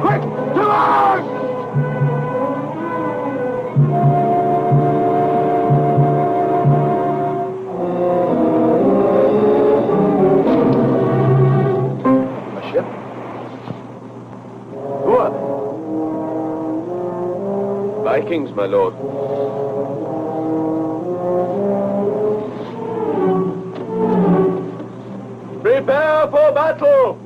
Quick, to arms! Vikings, my lord. Prepare for battle!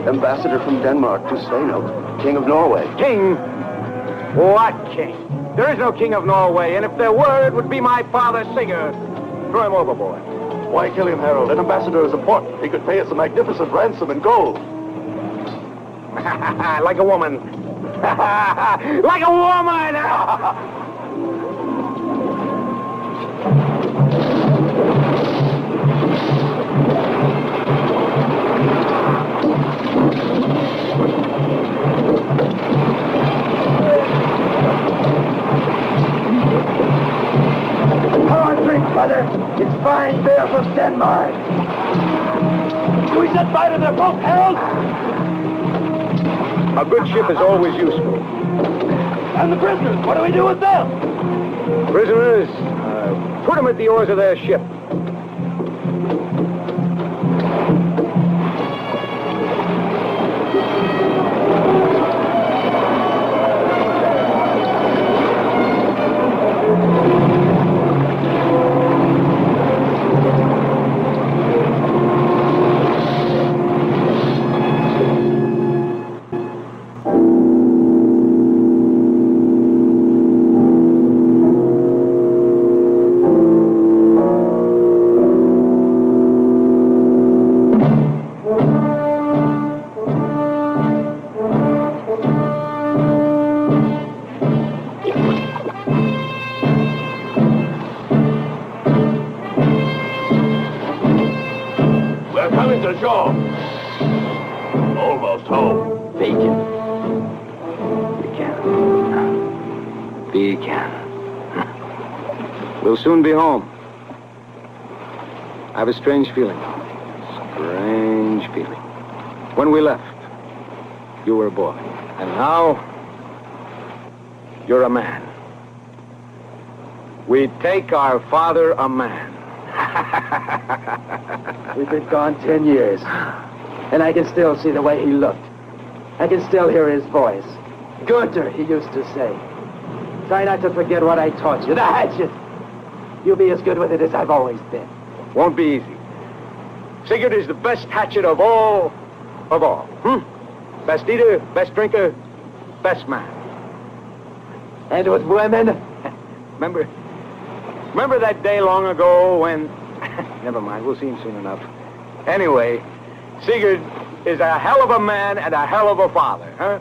Ambassador from Denmark to Sveno, King of Norway. King? What king? There is no king of Norway, and if there were, it would be my father, Sigurd. Throw him overboard. Why kill him, Harold? An ambassador is important. He could pay us a magnificent ransom in gold. Like a woman. Like a woman! Brother, it's fine beer from Denmark. Do we set fire to their boat, Harold? A good ship is always useful. And the prisoners, what do we do with them? Prisoners, put them at the oars of their ship. Almost home. Bacon. Bacon. We'll soon be home. I have a strange feeling. Strange feeling. When we left, you were a boy. And now, you're a man. We take our father a man. We've been gone 10 years, and I can still see the way he looked. I can still hear his voice. Gunther, he used to say. Try not to forget what I taught you. The hatchet! You'll be as good with it as I've always been. Won't be easy. Sigurd is the best hatchet of all. Best eater, best drinker, best man. And with women? Remember that day long ago when... Never mind, we'll see him soon enough. Anyway, Sigurd is a hell of a man and a hell of a father, huh?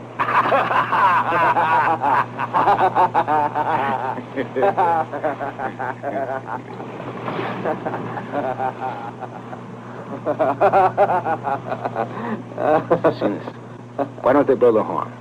Sinners, why don't they blow the horn?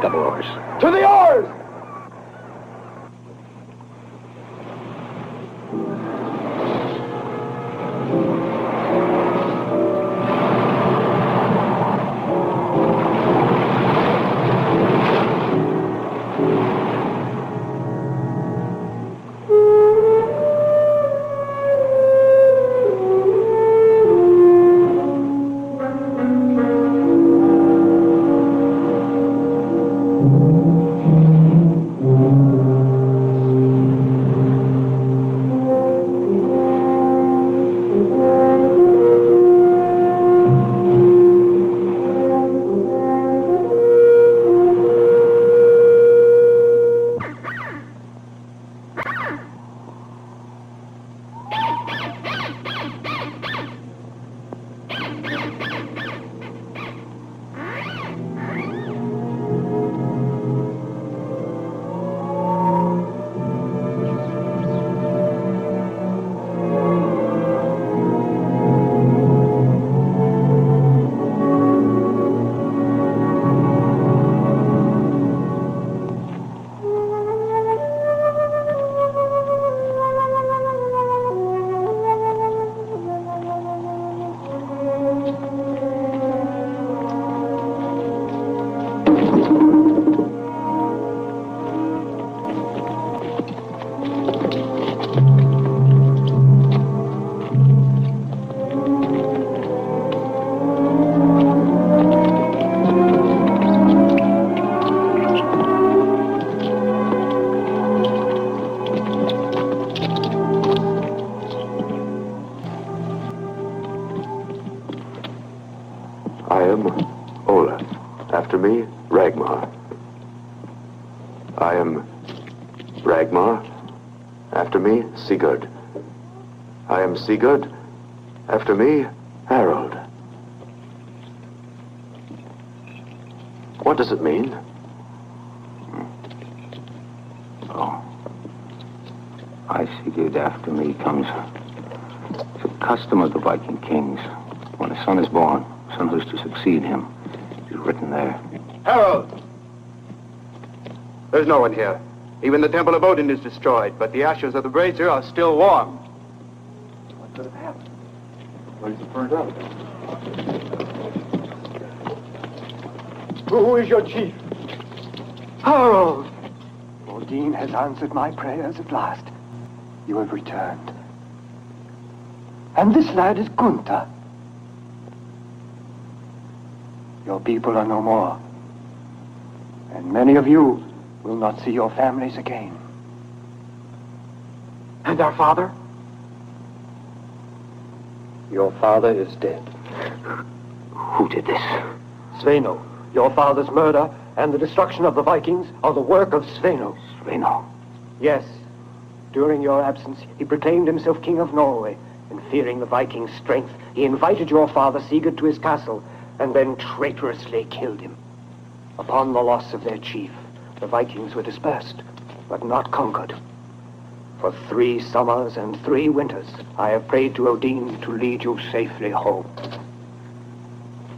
Double oars. To the oars! I am Olaf. After me, Ragnar. I am Ragnar. After me, Sigurd. I am Sigurd. After me, Harold. What does it mean? Oh. I, Sigurd, after me comes... It's a custom of the Viking kings. When a son is born, son who's to succeed him is written there. Harold! There's no one here. Even the Temple of Odin is destroyed, but the ashes of the brazier are still warm. What could have happened? Why is it burned out? Who is your chief? Harold! Odin has answered my prayers at last. You have returned. And this lad is Gunther. Your people are no more. And many of you will not see your families again. And our father? Your father is dead. Who did this? Sveno, your father's murder and the destruction of the Vikings are the work of Sveno. Sveno. Yes. During your absence, he proclaimed himself King of Norway, and fearing the Vikings' strength, he invited your father Sigurd to his castle, and then traitorously killed him. Upon the loss of their chief, The Vikings were dispersed, but not conquered. For 3 summers and 3 winters, I have prayed to Odin to lead you safely home.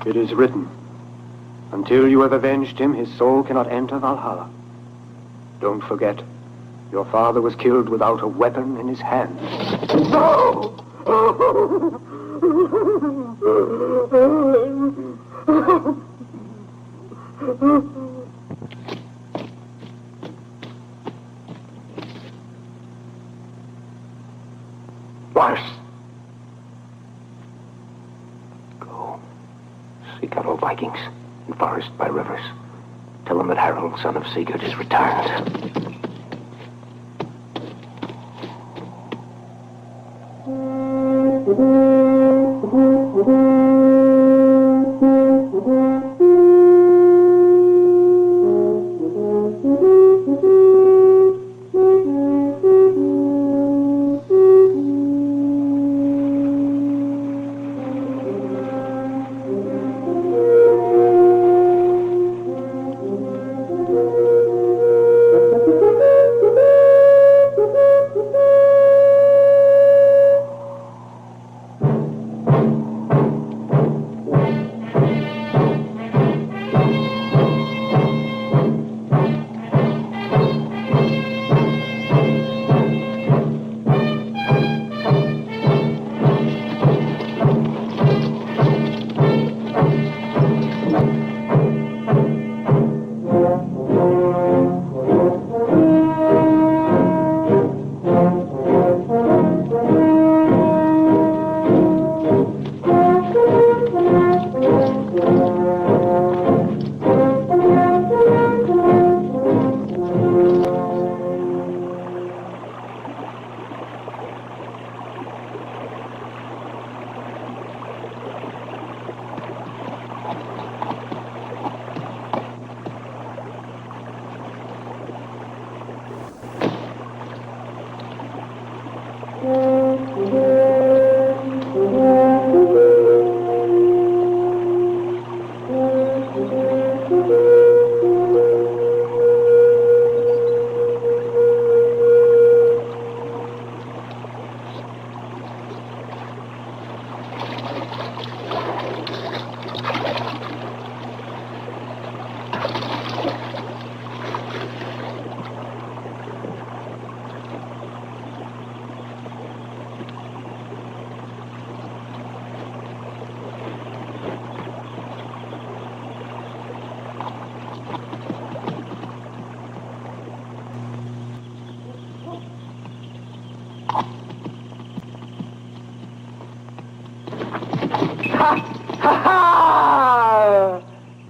It is written, until you have avenged him, his soul cannot enter Valhalla. Don't forget, your father was killed without a weapon in his hand. No! Lars! Go. Seek out all Vikings in forest by rivers. Tell them that Harold, son of Sigurd, is returned.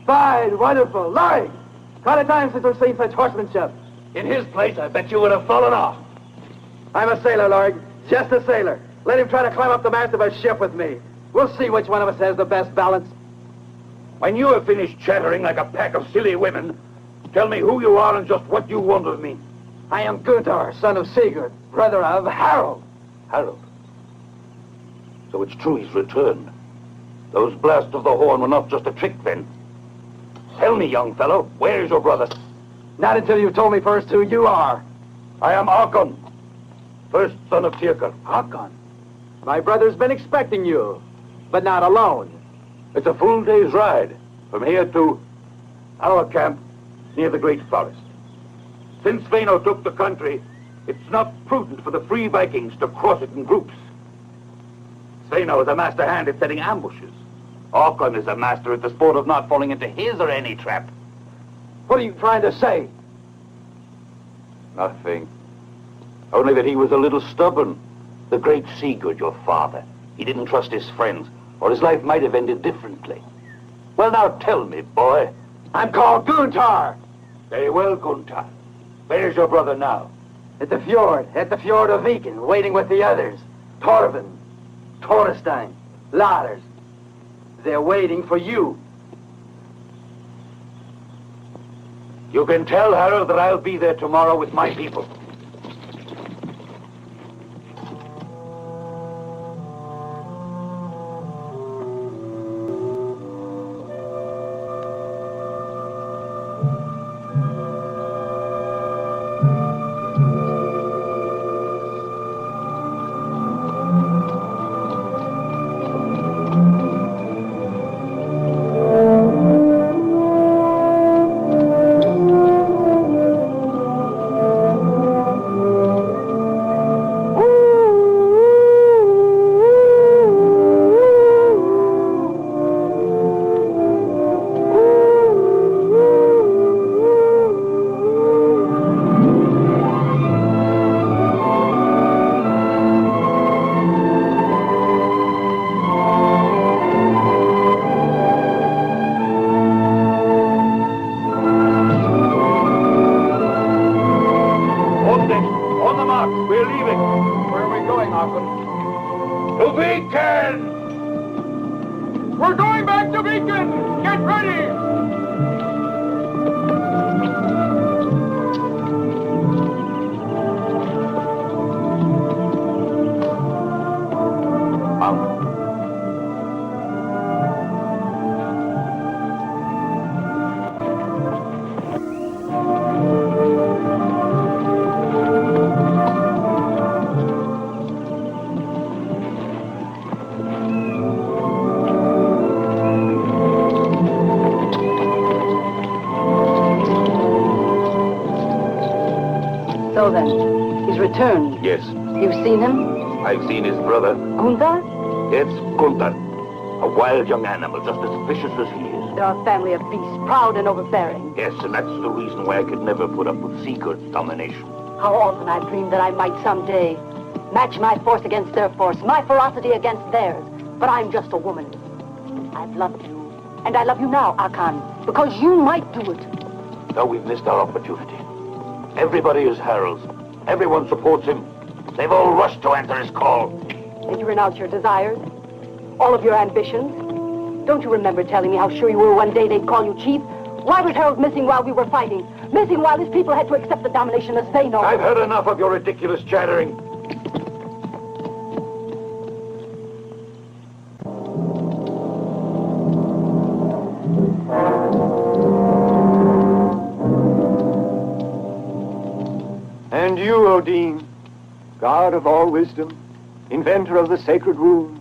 Fine, wonderful. Larry! Quite a time since we've seen such horsemanship. In his place, I bet you would have fallen off. I'm a sailor, Lord. Just a sailor. Let him try to climb up the mast of a ship with me. We'll see which one of us has the best balance. When you have finished chattering like a pack of silly women, tell me who you are and just what you want of me. I am Gunther, son of Sigurd, brother of Harold. Harold. So it's true he's returned. Those blasts of the horn were not just a trick, then. Tell me, young fellow, where's your brother? Not until you've told me first who you are. I am Arkon, first son of Tyrkr. Hakon. My brother's been expecting you, but not alone. It's a full day's ride from here to our camp near the great forest. Since Sveino took the country, it's not prudent for the free Vikings to cross it in groups. Sveino is a master hand at setting ambushes. Arkon is a master at the sport of not falling into his or any trap. What are you trying to say? Nothing. Only that he was a little stubborn. The great Sigurd, your father. He didn't trust his friends, or his life might have ended differently. Well, now tell me, boy. I'm called Gunther. Very well, Gunther. Where's your brother now? At the fjord of Viken, waiting with the others. Torvin, Torstein, Lars. They're waiting for you. You can tell Harold that I'll be there tomorrow with my people. Hagen. To Beacon! We're going back to Beacon! Get ready! So then, he's returned. Yes, You've seen him? I've seen his brother. Gunther? It's Gunther. A wild young animal, just as vicious as he is. They're a family of beasts, proud and overbearing. Yes, and that's the reason why I could never put up with Sigurd's domination. How often I've dreamed that I might someday match my force against their force, my ferocity against theirs. But I'm just a woman. I've loved you, and I love you now, Akan, because you might do it. Now we've missed our opportunity. Everybody is Harold's. Everyone supports him. They've all rushed to answer his call. Did you renounce your desires? All of your ambitions? Don't you remember telling me how sure you were one day they'd call you chief? Why was Harold missing while we were fighting? Missing while his people had to accept the domination as they know? I've heard enough of your ridiculous chattering. And you, Odin, god of all wisdom, inventor of the sacred runes,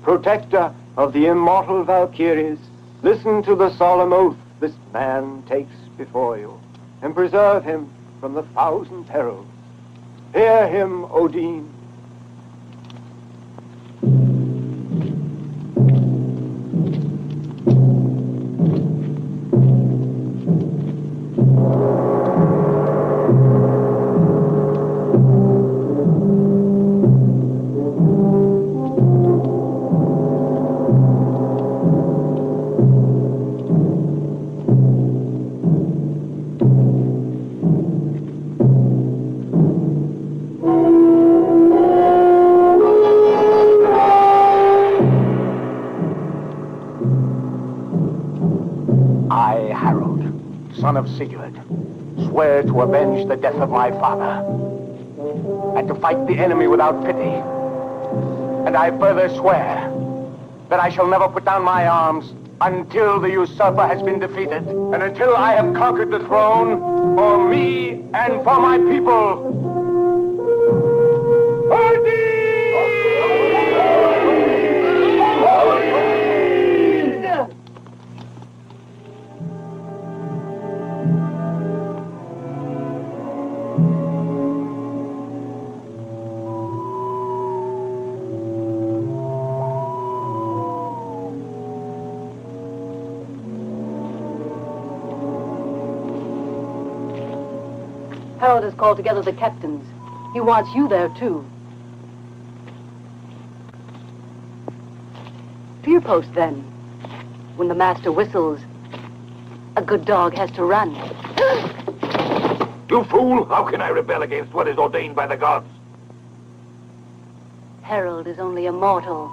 protector of the immortal Valkyries, listen to the solemn oath this man takes before you, and preserve him from the thousand perils. Hear him, Odin. I, Harold, son of Sigurd, swear to avenge the death of my father, and to fight the enemy without pity. And I further swear that I shall never put down my arms until the usurper has been defeated, and until I have conquered the throne for me and for my people. Harold has called together the captains. He wants you there, too. To your post, then. When the master whistles, a good dog has to run. You fool! How can I rebel against what is ordained by the gods? Harold is only a mortal.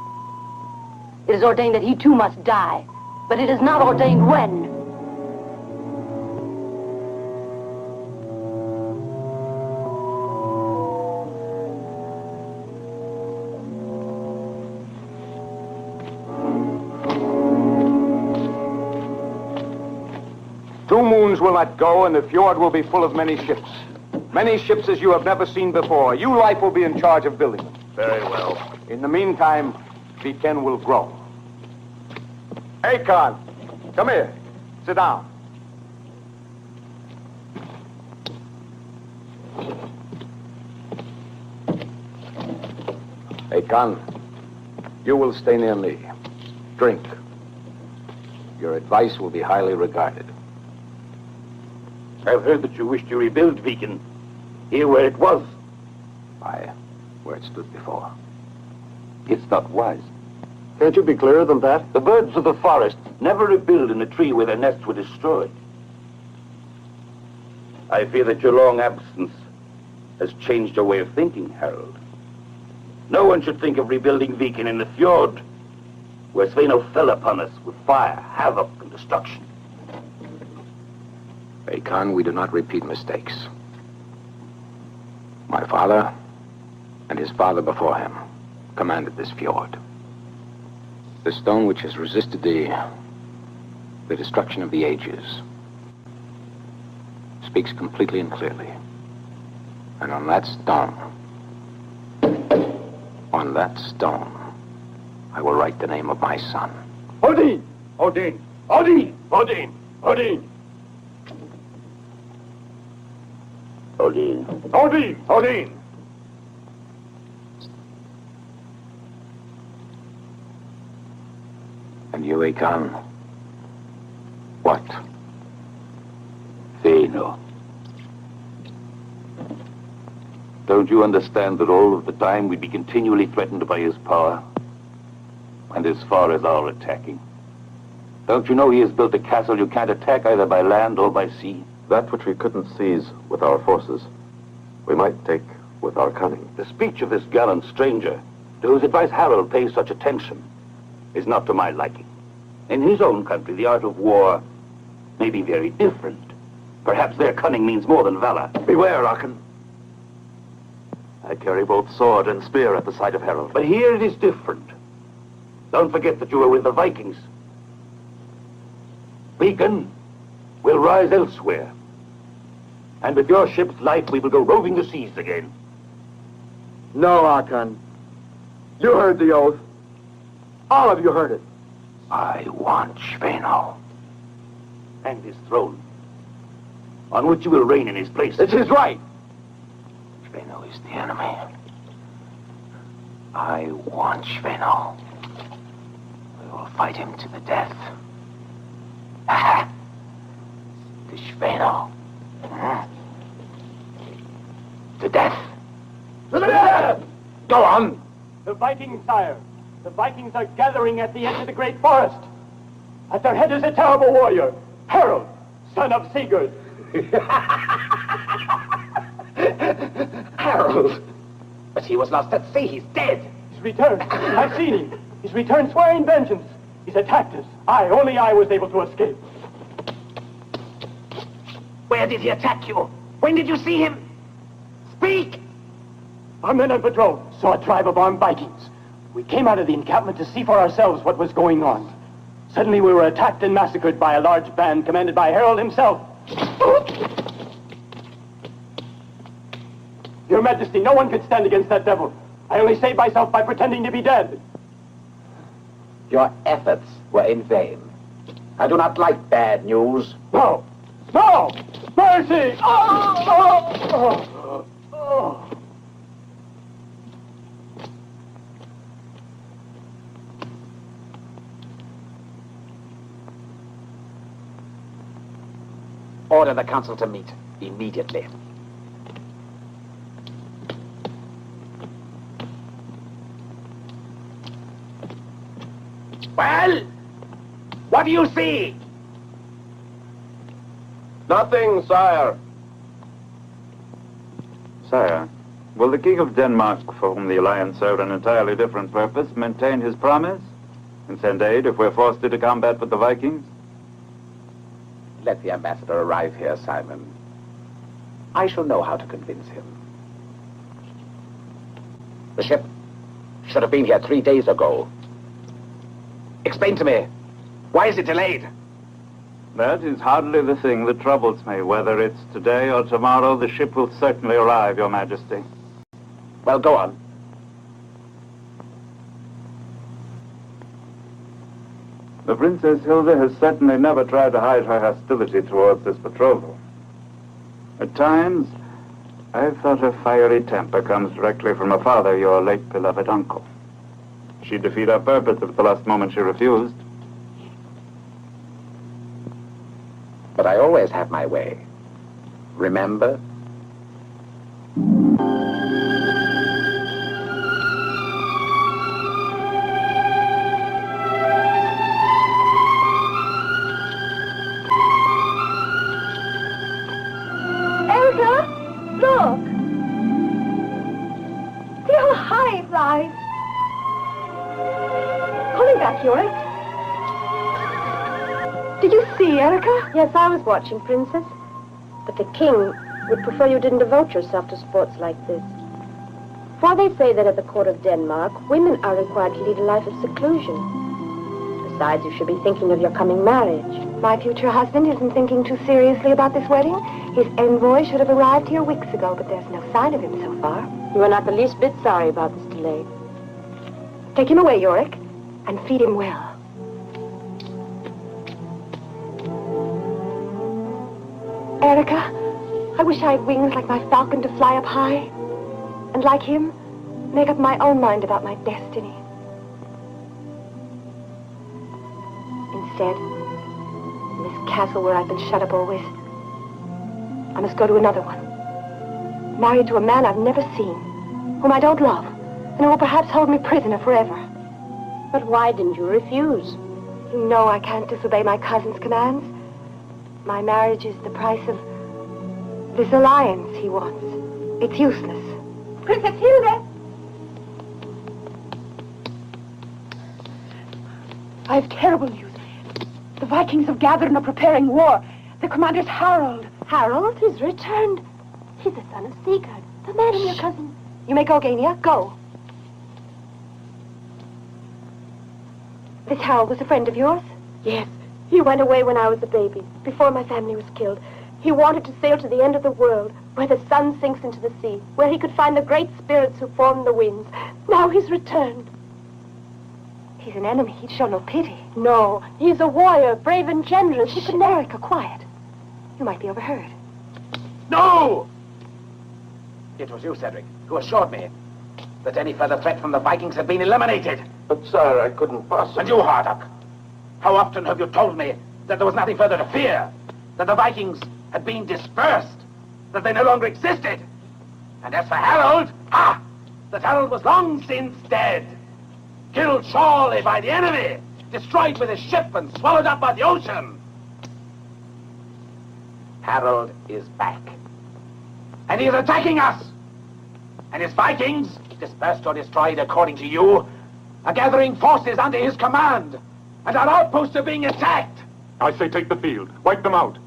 It is ordained that he too must die, but it is not ordained when. Two moons will not go, and the fjord will be full of many ships. Many ships as you have never seen before. You, Life, will be in charge of building them. Very well. In the meantime, Viken will grow. Hey, Khan, come here. Sit down. Hey, Khan, you will stay near me. Drink. Your advice will be highly regarded. I've heard that you wish to rebuild Viken, here where it was. Aye, where it stood before. It's not wise. Can't you be clearer than that? The birds of the forest never rebuild in a tree where their nests were destroyed. I fear that your long absence has changed your way of thinking, Harold. No one should think of rebuilding Viken in the fjord, where Sveno fell upon us with fire, havoc, and destruction. Hakon, we do not repeat mistakes. My father, and his father before him, commanded this fjord. The stone which has resisted the destruction of the ages speaks completely and clearly. And on that stone, I will write the name of my son. Odin! Odin! Odin! Odin! Odin! Odin. Odin! Odin! And you, Hakon? What? Sveno. Don't you understand that all of the time we'd be continually threatened by his power? And as far as our attacking? Don't you know he has built a castle you can't attack either by land or by sea? That which we couldn't seize with our forces, we might take with our cunning. The speech of this gallant stranger, to whose advice Harold pays such attention, is not to my liking. In his own country, the art of war may be very different. Perhaps their cunning means more than valor. Beware, Arkon. I carry both sword and spear at the side of Harold. But here it is different. Don't forget that you were with the Vikings. Viken will rise elsewhere. And with your ship's light, we will go roving the seas again. No, Hakon. You heard the oath. All of you heard it. I want Sveno. And his throne, on which you will reign in his place. It's his right. Sveno is the enemy. I want Sveno. We will fight him to the death. To Sveno. To death. To the death! Go on. The Vikings, sire. The Vikings are gathering at the edge of the great forest. At their head is a terrible warrior, Harold, son of Sigurd. Harold. But he was lost at sea. He's dead. He's returned. I've seen him. He's returned swearing vengeance. He's attacked us. Only I was able to escape. Where did he attack you? When did you see him? Speak! Our men on patrol saw a tribe of armed Vikings. We came out of the encampment to see for ourselves what was going on. Suddenly we were attacked and massacred by a large band commanded by Harold himself. Your Majesty, no one could stand against that devil. I only saved myself by pretending to be dead. Your efforts were in vain. I do not like bad news. No! No! Mercy! Oh! Order the council to meet immediately. Well, what do you see? Nothing, sire. Sire, will the King of Denmark, for whom the Alliance served an entirely different purpose, maintain his promise and send aid if we're forced into combat with the Vikings? Let the ambassador arrive here, Simon. I shall know how to convince him. The ship should have been here 3 days ago. Explain to me, why is it delayed? That is hardly the thing that troubles me. Whether it's today or tomorrow, the ship will certainly arrive, Your Majesty. Well, go on. The Princess Hilda has certainly never tried to hide her hostility towards this betrothal. At times, I've thought her fiery temper comes directly from her father, your late beloved uncle. She'd defeat her purpose if at the last moment she refused. But I always have my way. Remember? Elsa, look! See how high it flies. eyes. Call me back, Yorick. Did you see Erica? Yes, I was watching, Princess. But the king would prefer you didn't devote yourself to sports like this. For they say that at the court of Denmark, women are required to lead a life of seclusion. Besides, you should be thinking of your coming marriage. My future husband isn't thinking too seriously about this wedding. His envoy should have arrived here weeks ago, but there's no sign of him so far. You are not the least bit sorry about this delay. Take him away, Yorick, and feed him well. Erica, I wish I had wings like my falcon to fly up high. And like him, make up my own mind about my destiny. Instead, in this castle where I've been shut up always, I must go to another one. Married to a man I've never seen, whom I don't love, and who will perhaps hold me prisoner forever. But why didn't you refuse? You know I can't disobey my cousin's commands. My marriage is the price of this alliance he wants. It's useless. Princess Hilda! I have terrible news. The Vikings have gathered and are preparing war. The commander's Harold. Harold is returned. He's the son of Sigurd, the man and your cousin. You may go, Gania. Go. This Harold was a friend of yours? Yes. He went away when I was a baby, before my family was killed. He wanted to sail to the end of the world, where the sun sinks into the sea, where he could find the great spirits who form the winds. Now he's returned. He's an enemy. He'd show no pity. No, he's a warrior, brave and generous. Keep an Erica quiet. You might be overheard. No! It was you, Cedric, who assured me that any further threat from the Vikings had been eliminated. But, sir, I couldn't possibly... And you, Hardock, how often have you told me that there was nothing further to fear? That the Vikings had been dispersed? That they no longer existed? And as for Harold, that Harold was long since dead. Killed surely by the enemy, destroyed with his ship and swallowed up by the ocean. Harold is back. And he is attacking us. And his Vikings, dispersed or destroyed according to you, are gathering forces under his command. And our outposts are being attacked. I say take the field. Wipe them out.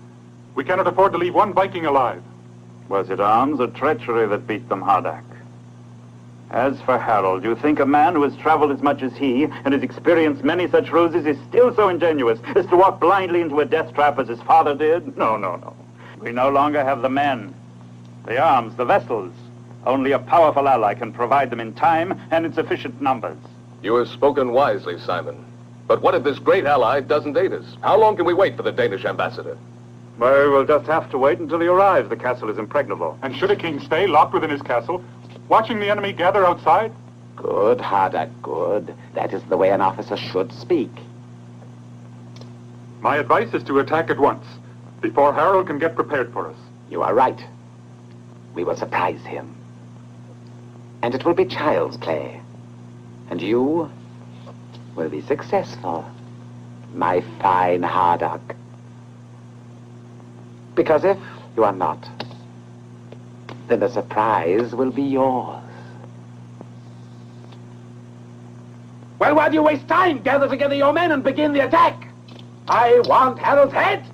We cannot afford to leave one Viking alive. Was it arms or treachery that beat them, Hardak? As for Harold, you think a man who has traveled as much as he and has experienced many such ruses is still so ingenuous as to walk blindly into a death trap as his father did? No, no, no. We no longer have the men, the arms, the vessels. Only a powerful ally can provide them in time and in sufficient numbers. You have spoken wisely, Simon. But what if this great ally doesn't aid us? How long can we wait for the Danish ambassador? Well, we'll just have to wait until he arrives. The castle is impregnable. And should a king stay locked within his castle, watching the enemy gather outside? Good, Hardak, good. That is the way an officer should speak. My advice is to attack at once, before Harold can get prepared for us. You are right. We will surprise him. And it will be child's play. And you will be successful, my fine Hardak. Because if you are not, then the surprise will be yours. Well, why do you waste time? Gather together your men and begin the attack. I want Harold's head.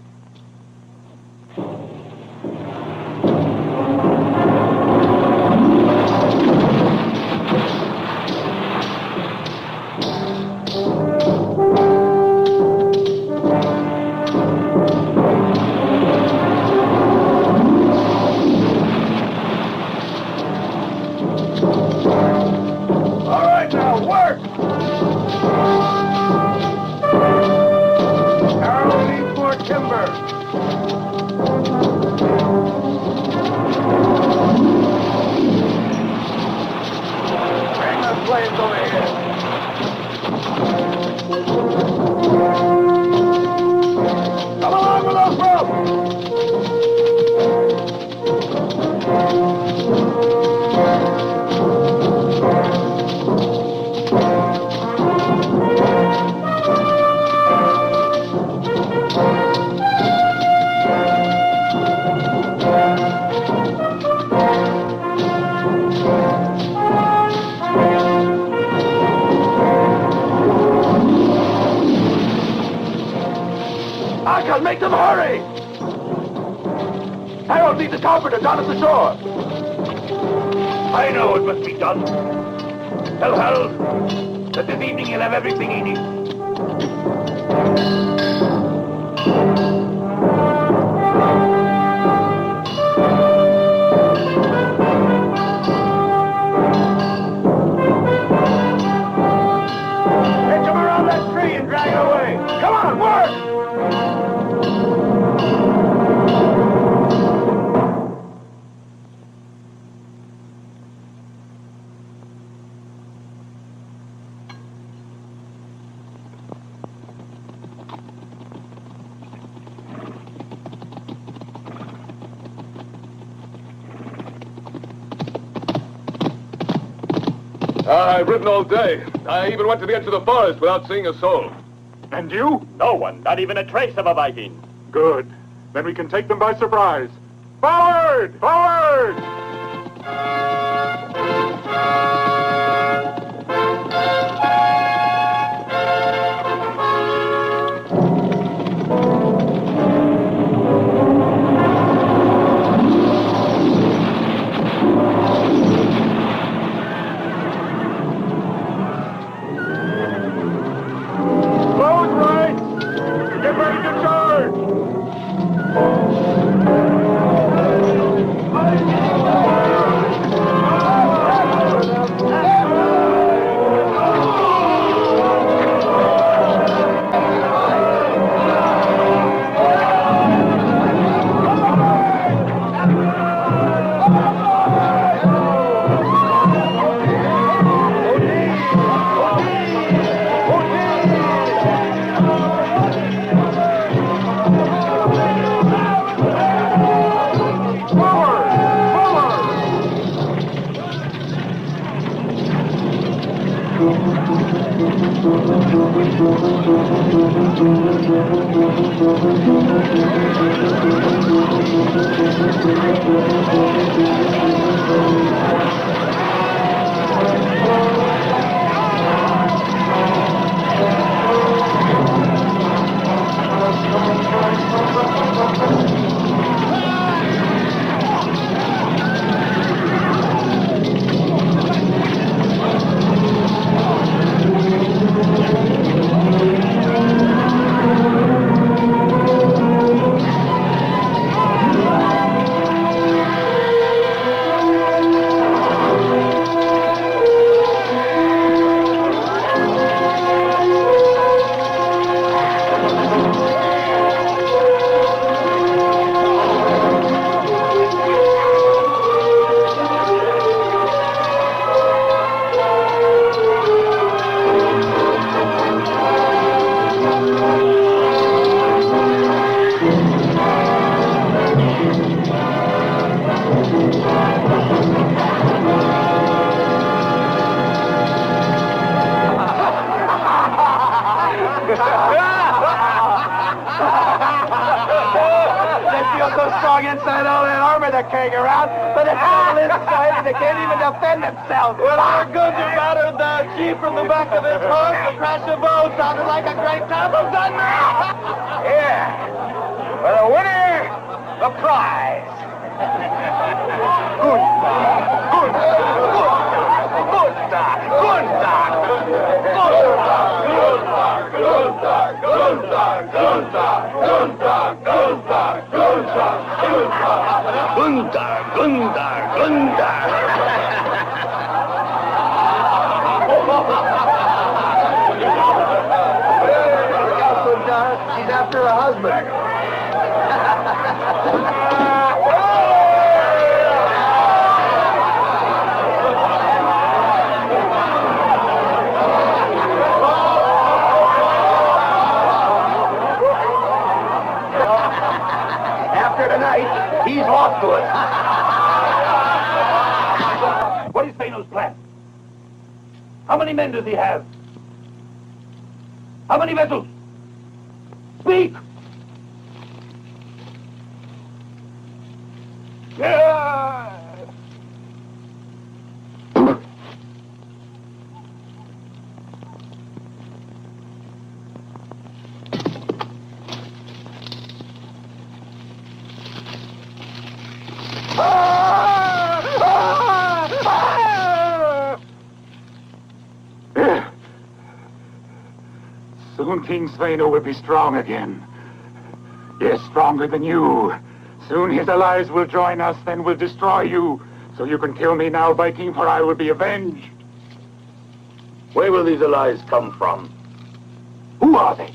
Timber! sail! Make them hurry! Harold, lead the carpenter down at the shore! I know what must be done. Tell Harold that this evening he'll have everything he needs. Hitch him around that tree and drag it away! Come on, work! I've ridden all day. I even went to the edge of the forest without seeing a soul. And you? No one, not even a trace of a Viking. Good. Then we can take them by surprise. Forward! Forward! Close right! Get ready to charge! They feel so strong inside all that armor they're carrying around, but it's all inside and they can't even defend themselves. When our guns are battered, the chief from the back of his horse, the crash of bow sounded like a great clap of thunder. Here, for the winner, the prize. She's after her husband. After tonight, he's off to us. What is Fano's plan? How many men does he have? How many vessels? Speak! Yeah! Soon King Sveino will be strong again. Yes, stronger than you. Soon his allies will join us, then we'll destroy you. So you can kill me now, Viking, for I will be avenged. Where will these allies come from? Who are they?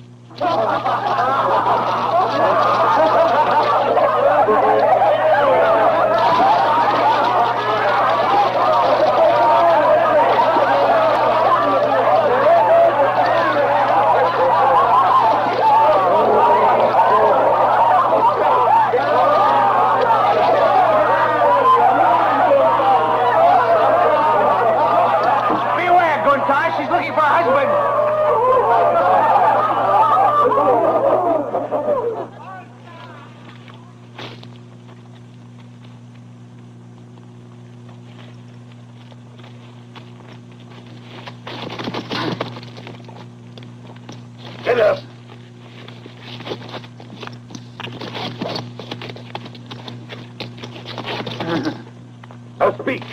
Beware, Gunther. She's looking for a husband. Get up! Now speak.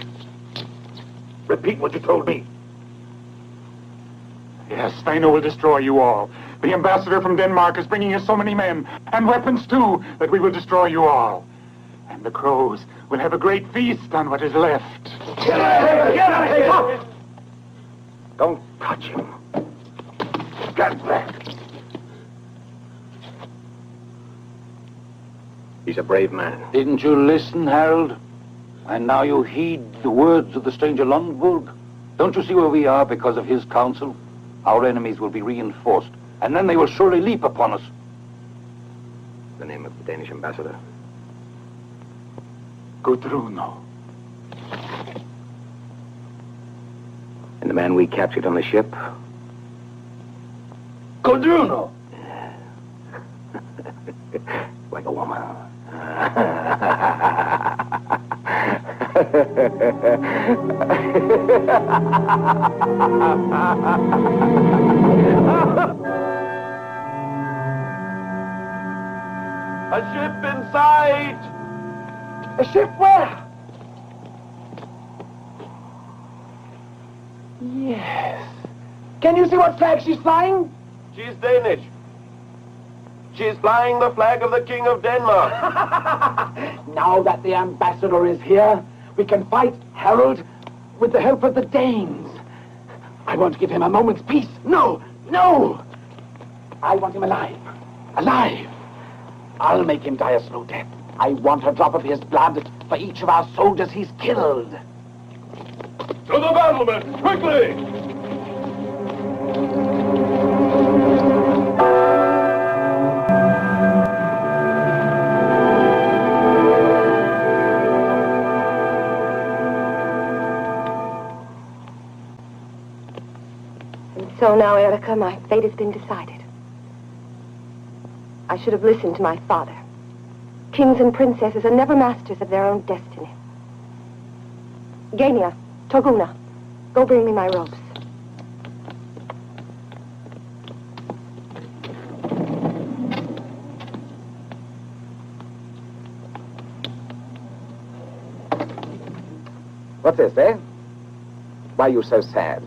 Repeat what you told me. Yes, Sveino will destroy you all. The ambassador from Denmark is bringing us so many men, and weapons too, that we will destroy you all. And the crows will have a great feast on what is left. Get out of here! Don't touch him. Get back! He's a brave man. Didn't you listen, Harold? And now you heed the words of the stranger Lundvulg? Don't you see where we are because of his counsel? Our enemies will be reinforced, and then they will surely leap upon us. The name of the Danish ambassador. Gudruno. And the man we captured on the ship? Gudruno! Like a woman. A ship in sight! A ship where? Yes. Can you see what flag she's flying? She's Danish. She's flying the flag of the King of Denmark. Now that the ambassador is here, we can fight Harold with the help of the Danes. I won't give him a moment's peace. No, no! I want him alive. Alive! I'll make him die a slow death. I want a drop of his blood for each of our soldiers he's killed. To the battle, men! Quickly! So now, Erica, my fate has been decided. I should have listened to my father. Kings and princesses are never masters of their own destiny. Gania, Toguna, go bring me my robes. What's this, eh? Why are you so sad?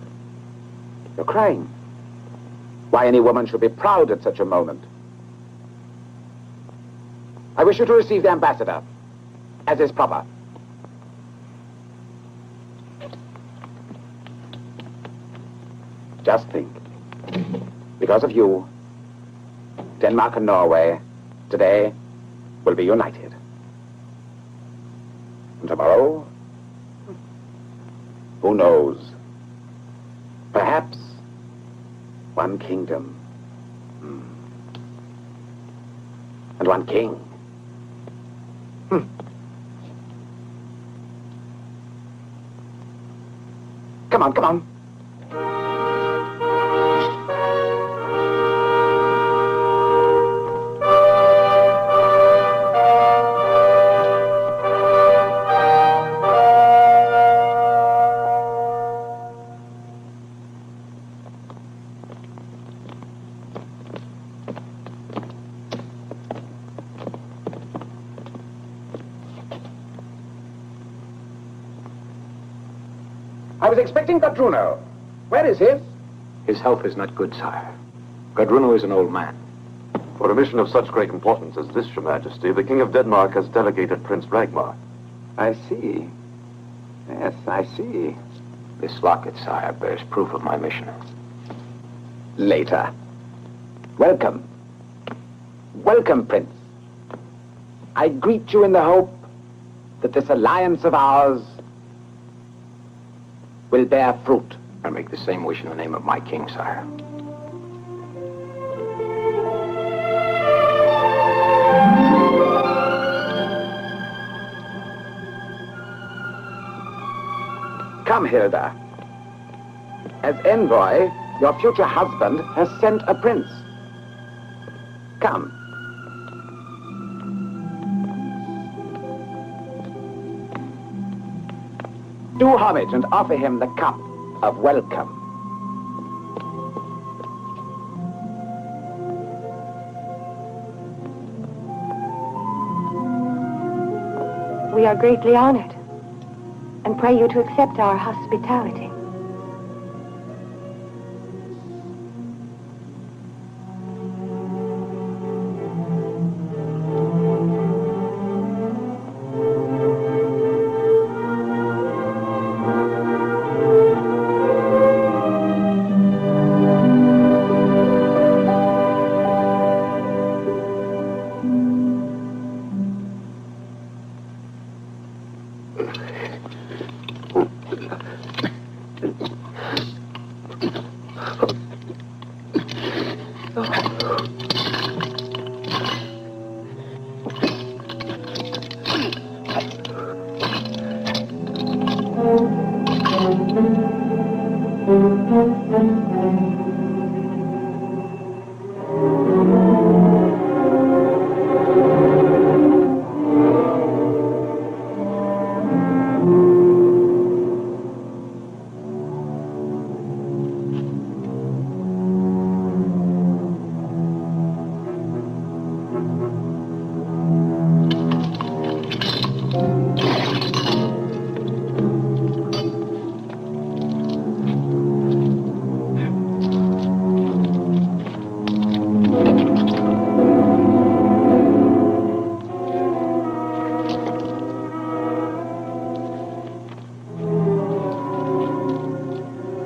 You're crying. Why any woman should be proud at such a moment. I wish you to receive the ambassador, as is proper. Just think. Because of you, Denmark and Norway, today, will be united. And tomorrow, who knows? Perhaps one kingdom. And one king. Come on, come on. I was expecting Gadruno. Where is he? His health is not good, sire. Gadruno is an old man. For a mission of such great importance as this, Your Majesty, the King of Denmark has delegated Prince Ragnar. I see. Yes, I see. This locket, sire, bears proof of my mission. Later. Welcome. Welcome, Prince. I greet you in the hope that this alliance of ours will bear fruit. I make the same wish in the name of my king, sire. Come, Hilda. As envoy, your future husband has sent a prince. Come. Do homage and offer him the cup of welcome. We are greatly honored, and pray you to accept our hospitality.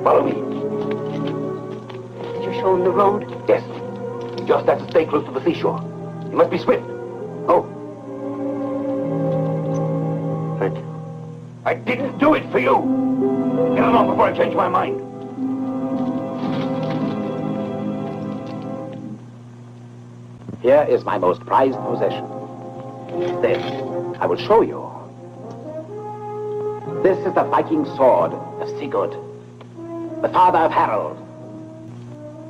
Follow me. Did you show him the road? Yes. He just has to stay close to the seashore. He must be swift. Oh. Thank you. I didn't do it for you. Get along before I change my mind. Here is my most prized possession. This, I will show you. This is the Viking sword of Sigurd, the father of Harold.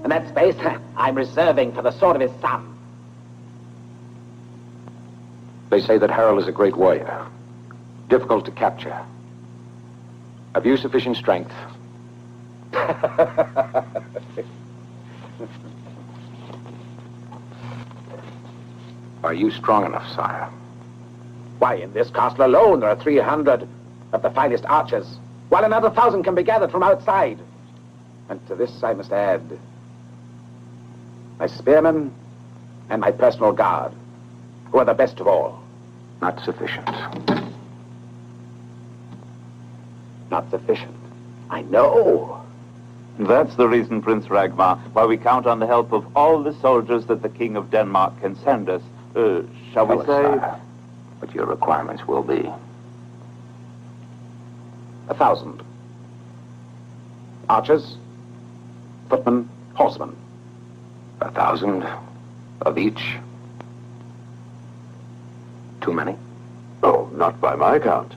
And that space I'm reserving for the sword of his son. They say that Harold is a great warrior, difficult to capture. Have you sufficient strength? Are you strong enough, sire? Why, in this castle alone, there are 300 of the finest archers, while another 1,000 can be gathered from outside. And to this I must add my spearmen and my personal guard, who are the best of all. Not sufficient. Not sufficient. I know. That's the reason, Prince Ragnar, why we count on the help of all the soldiers that the King of Denmark can send us. Shall we Tell us, say? sire, what your requirements will be. 1,000. Archers, footmen, horsemen. 1,000 of each. Too many? Oh, not by my count.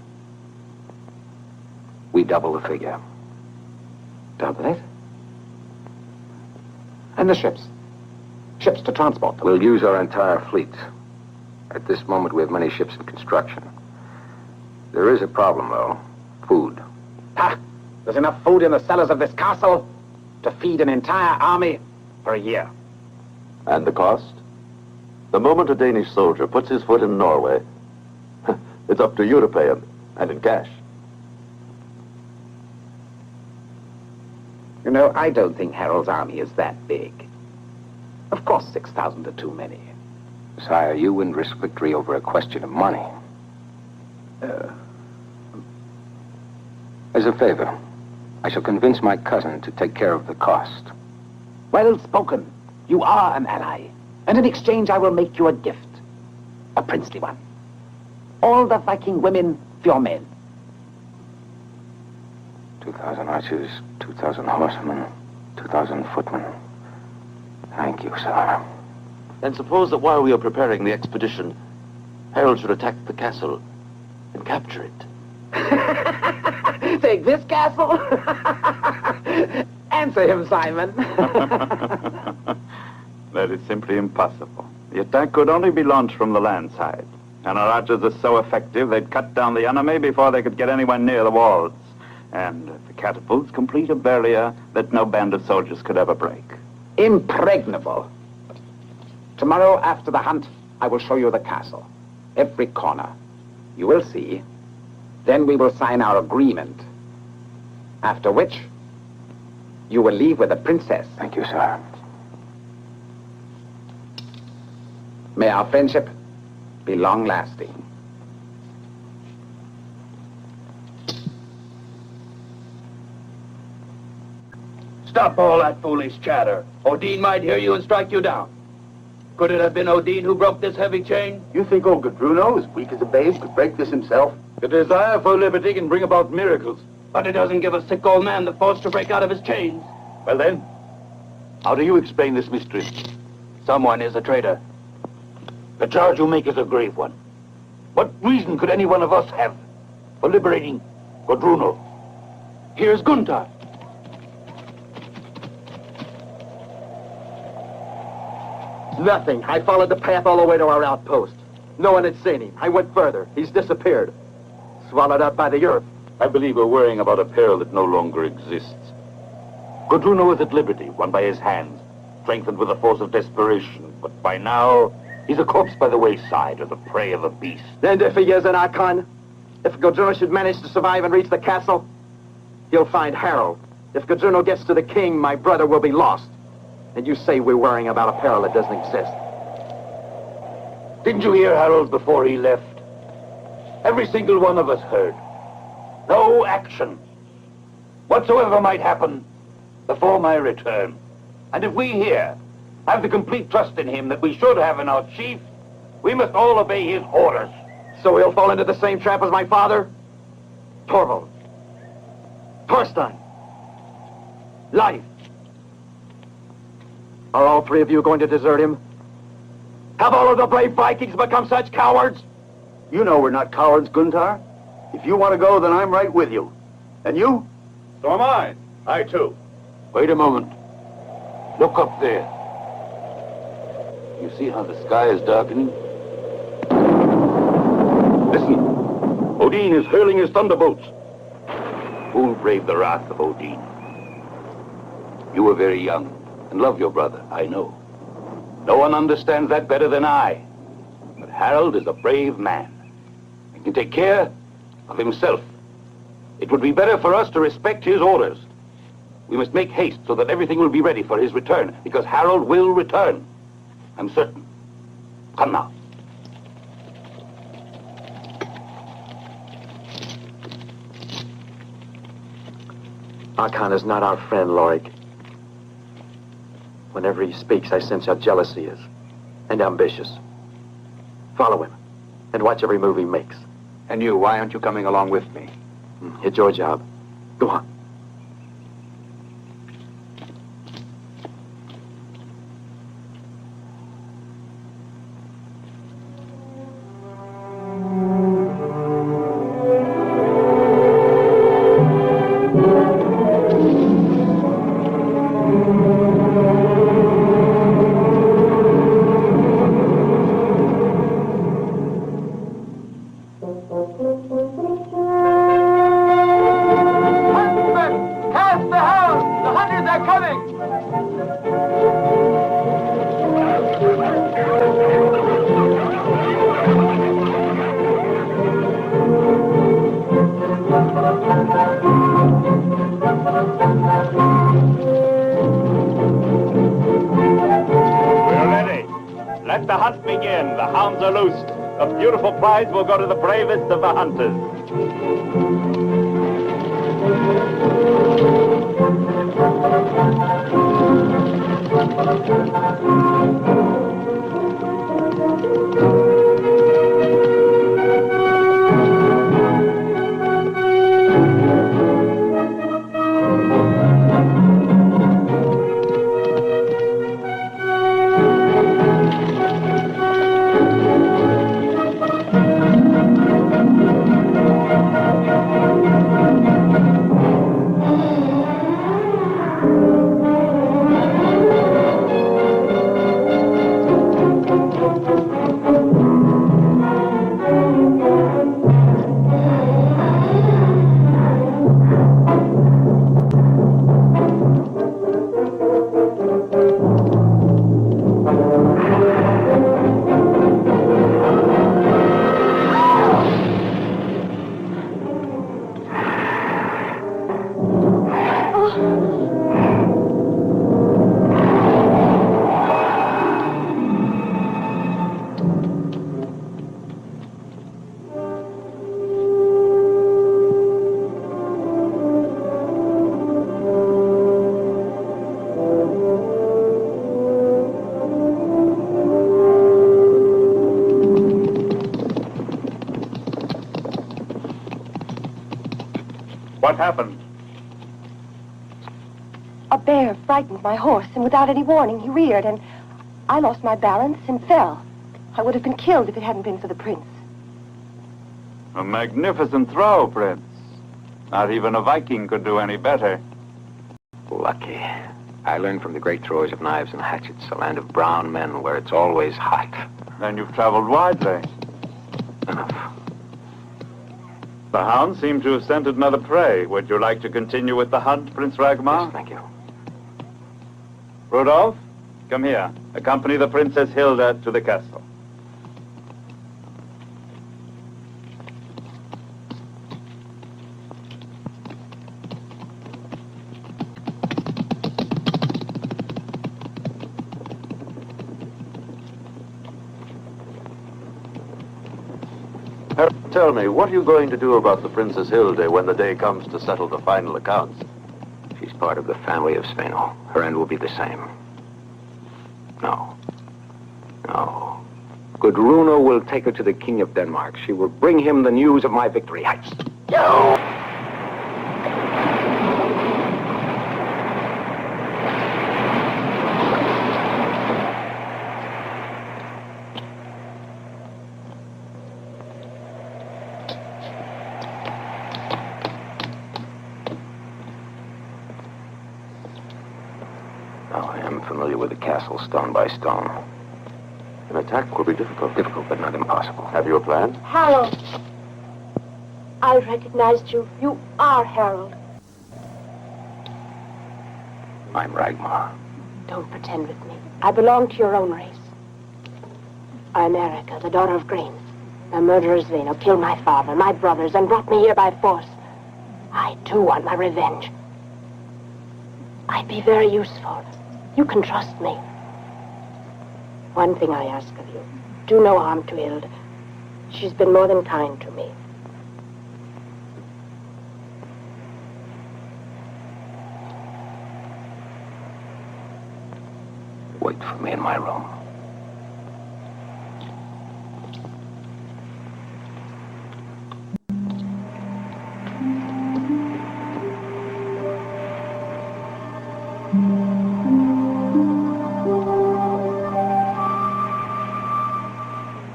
We double the figure. Double it? And the ships? Ships to transport them. We'll use our entire fleet. At this moment, we have many ships in construction. There is a problem, though. Food. Ha! There's enough food in the cellars of this castle to feed an entire army for a year. And the cost? The moment a Danish soldier puts his foot in Norway, it's up to you to pay him, and in cash. You know, I don't think Harold's army is that big. Of course, 6,000 are too many. Sire, you wouldn't risk victory over a question of money. As a favor, I shall convince my cousin to take care of the cost. Well spoken. You are an ally. And in exchange, I will make you a gift. A princely one. All the Viking women for your men. 2,000 archers, 2,000 horsemen, 2,000 footmen. Thank you, sire. And suppose that while we are preparing the expedition, Harold should attack the castle and capture it. Take this castle? Answer him, Simon. That is simply impossible. The attack could only be launched from the land side. And our archers are so effective, they'd cut down the enemy before they could get anywhere near the walls. And the catapults complete a barrier that no band of soldiers could ever break. Impregnable. Tomorrow, after the hunt, I will show you the castle. Every corner. You will see. Then we will sign our agreement. After which, you will leave with the princess. Thank you, sire. May our friendship be long-lasting. Stop all that foolish chatter. Odin might hear you and strike you down. Could it have been Odin who broke this heavy chain? You think old Gadruno, as weak as a babe, could break this himself? The desire for liberty can bring about miracles, but it doesn't give a sick old man the force to break out of his chains. Well then, how do you explain this mystery? Someone is a traitor. The charge you make is a grave one. What reason could any one of us have for liberating Godruno? Here's Guntar. Nothing. I followed the path all the way to our outpost. No one had seen him. I went further. He's disappeared. Swallowed up by the earth. I believe we're worrying about a peril that no longer exists. Godruno is at liberty, won by his hands, strengthened with a force of desperation, but by now, he's a corpse by the wayside or the prey of a beast. And if he is an Archon, if Godruno should manage to survive and reach the castle, he'll find Harold. If Godruno gets to the king, my brother will be lost. And you say we're worrying about a peril that doesn't exist. Didn't you hear Harold before he left? Every single one of us heard. No action, whatsoever might happen, before my return. And if we here have the complete trust in him that we should have in our chief, we must all obey his orders. So he'll fall into the same trap as my father? Torvald. Thorstein. Leif. Are all three of you going to desert him? Have all of the brave Vikings become such cowards? You know we're not cowards, Guntar. If you want to go, then I'm right with you. And you? So am I. I too. Wait a moment. Look up there. You see how the sky is darkening? Listen, Odin is hurling his thunderbolts. Who'll brave the wrath of Odin? You were very young and love your brother, I know. No one understands that better than I. But Harold is a brave man and can take care of himself. It would be better for us to respect his orders. We must make haste so that everything will be ready for his return, because Harold will return. I'm certain. Come now. Archon is not our friend, Lorik. Whenever he speaks, I sense how jealous he is. And ambitious. Follow him. And watch every move he makes. And you, why aren't you coming along with me? It's your job. Go on. hounds are loosed. A beautiful prize will go to the bravest of the hunters. What happened? A bear frightened my horse, and without any warning, he reared, and I lost my balance and fell. I would have been killed if it hadn't been for the prince. A magnificent throw, Prince. Not even a Viking could do any better. Lucky. I learned from the great throwers of knives and hatchets, a land of brown men where it's always hot. Then you've traveled widely. Enough. The hounds seem to have scented another prey. Would you like to continue with the hunt, Prince Ragmar? Yes, thank you. Rudolph, come here. Accompany the Princess Hilda to the castle. Tell me, what are you going to do about the Princess Hilde when the day comes to settle the final accounts? She's part of the family of Sveno. Her end will be the same. No. No. Gudruna will take her to the King of Denmark. She will bring him the news of my victory. I am familiar with the castle stone by stone. An attack will be difficult. Difficult, but not impossible. Have you a plan? Harold! I recognized you. You are Harold. I'm Ragmar. Don't pretend with me. I belong to your own race. I'm Erica, the daughter of Grains. The murderer Sveno killed my father, my brothers, and brought me here by force. I, too, want my revenge. I'd be very useful. You can trust me. One thing I ask of you. Do no harm to Hilda. She's been more than kind to me. Wait for me in my room.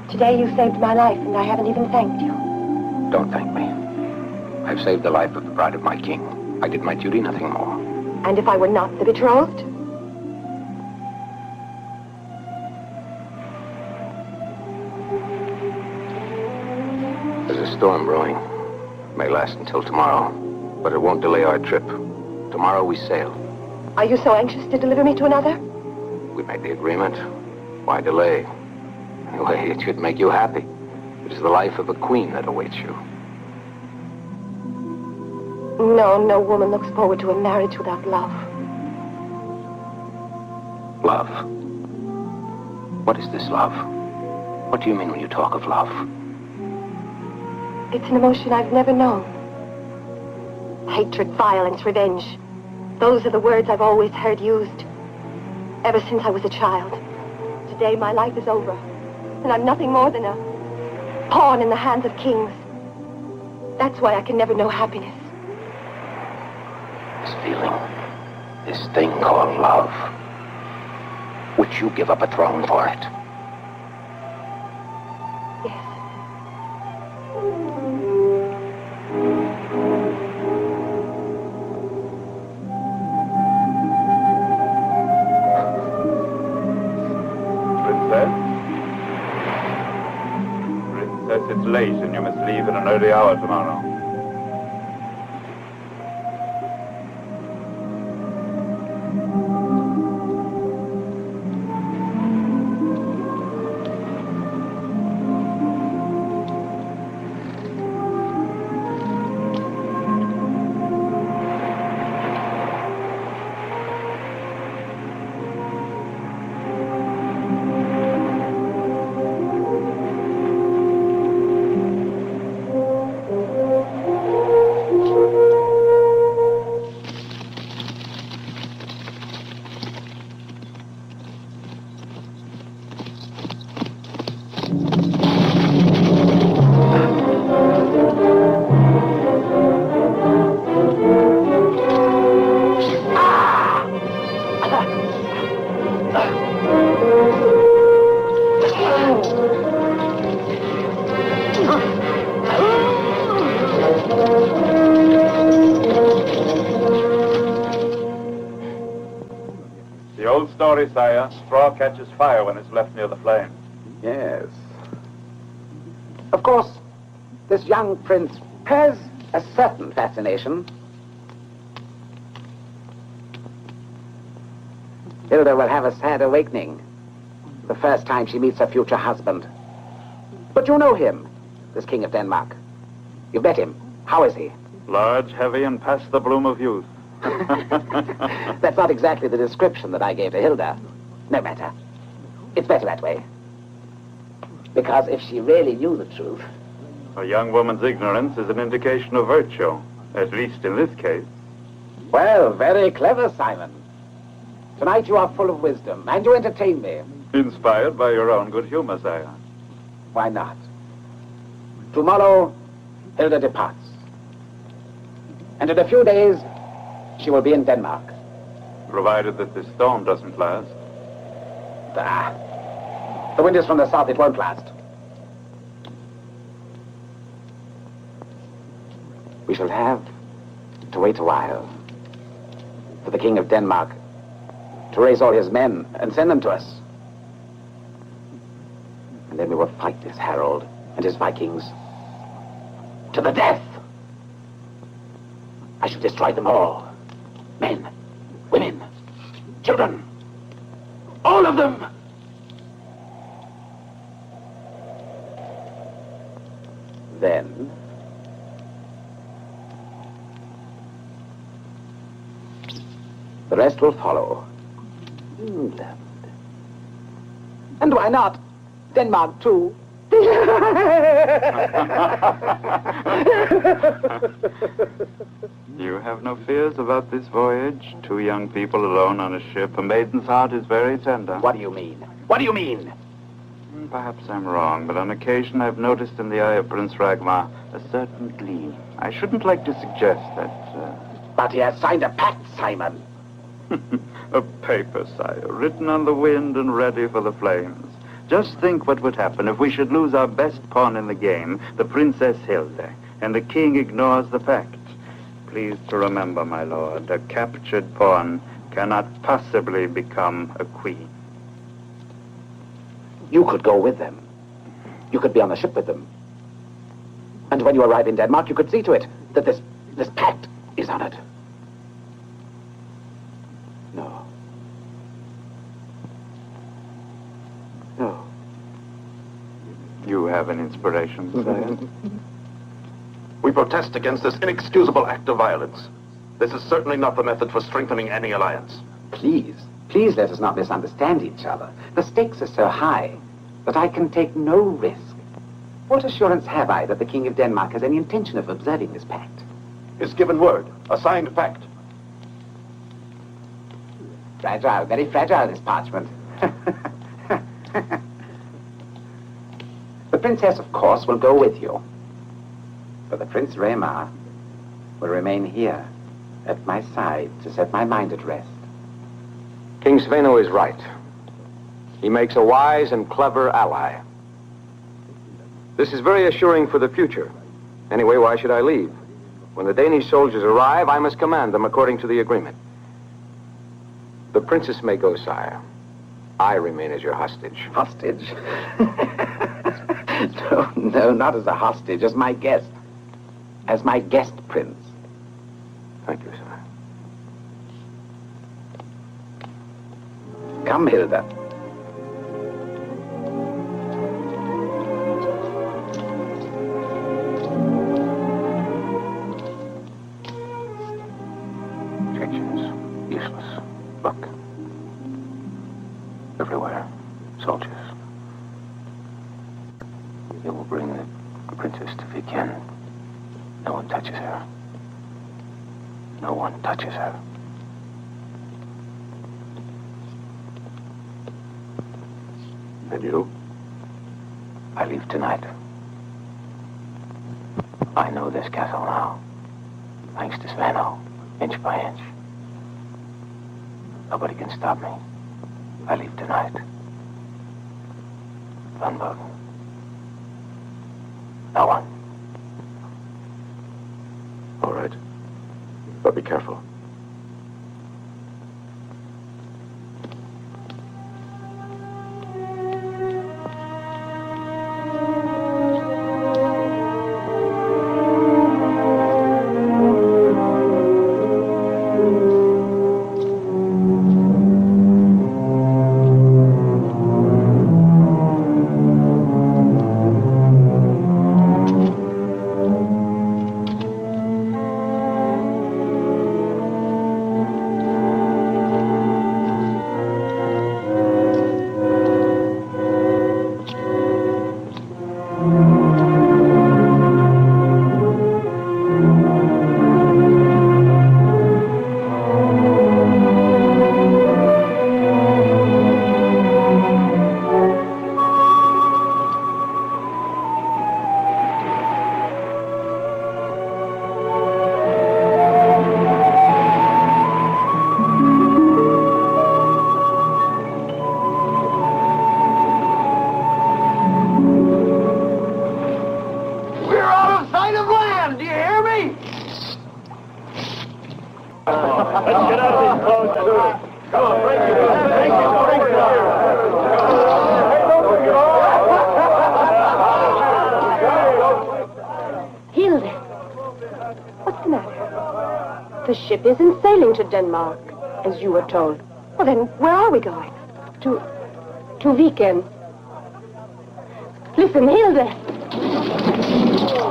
Today you saved my life, and I haven't even thanked you. Don't thank me. I've saved the life of the bride of my king. I did my duty, nothing more. And if I were not the betrothed? There's a storm brewing. It may last until tomorrow, but it won't delay our trip. Tomorrow we sail. Are you so anxious to deliver me to another? We made the agreement. Why delay? Anyway, it should make you happy. It is the life of a queen that awaits you. No woman looks forward to a marriage without love. Love. What is this love? What do you mean when you talk of love? It's an emotion I've never known. Hatred, violence, revenge. Those are the words I've always heard used. Ever since I was a child. Today my life is over. And I'm nothing more than a pawn in the hands of kings. That's why I can never know happiness. This feeling, this thing called love. Would you give up a throne for it? Yes. Princess, it's late and you must leave at an early hour tomorrow. The old story, sire. Straw catches fire when it's left near the flame. Yes. Of course, this young prince has a certain fascination. Hilda will have a sad awakening the first time she meets her future husband. But you know him, this king of Denmark. You've met him. How is he? Large, heavy, and past the bloom of youth. That's not exactly the description that I gave to Hilda. No matter. It's better that way. Because if she really knew the truth... A young woman's ignorance is an indication of virtue, at least in this case. Well, very clever, Simon. Tonight you are full of wisdom, and you entertain me. Inspired by your own good humor, sire. Why not? Tomorrow, Hilda departs. And in a few days, she will be in Denmark. Provided that this storm doesn't last. The wind is from the south, it won't last. We shall have to wait a while for the King of Denmark to raise all his men and send them to us. And then we will fight this Harold and his Vikings to the death. I shall destroy them all. Men, women, children, all of them. Then the rest will follow. England. And why not? Denmark, too. You have no fears about this voyage? Two young people alone on a ship. A maiden's heart is very tender. What do you mean? What do you mean? Perhaps I'm wrong, but on occasion I've noticed in the eye of Prince Ragnar a certain gleam. I shouldn't like to suggest that... But he has signed a pact, Simon. A paper, sire, written on the wind and ready for the flames. Just think what would happen if we should lose our best pawn in the game, the Princess Hilda, and the king ignores the pact. Please to remember, my lord, a captured pawn cannot possibly become a queen. You could go with them. You could be on the ship with them. And when you arrive in Denmark, you could see to it that this pact is honored. No. No. You have an inspiration, sire? We protest against this inexcusable act of violence. This is certainly not the method for strengthening any alliance. Please let us not misunderstand each other. The stakes are so high. that I can take no risk. What assurance have I that the King of Denmark has any intention of observing this pact? His given word, a signed pact. Fragile, very fragile, this parchment. The princess, of course, will go with you. But the Prince Raymar will remain here, at my side, to set my mind at rest. King Sveno is right. He makes a wise and clever ally. This is very assuring for the future. Anyway, why should I leave? When the Danish soldiers arrive, I must command them according to the agreement. The princess may go, sire. I remain as your hostage. Hostage? No, not as a hostage, as my guest. As my guest prince. Thank you, sire. Come, Hilda. Objections. Useless. Look. Everywhere. Soldiers. You will bring the princess to Viken. No one touches her. No one touches her. And you? I leave tonight. I know this castle now. Thanks to Sveno, inch by inch. Nobody can stop me. I leave tonight. Gunboat. No one. All right. But be careful. Hilda, what's the matter? The ship isn't sailing to Denmark, as you were told. Well, then, where are we going? To Viken. Listen, Hilda.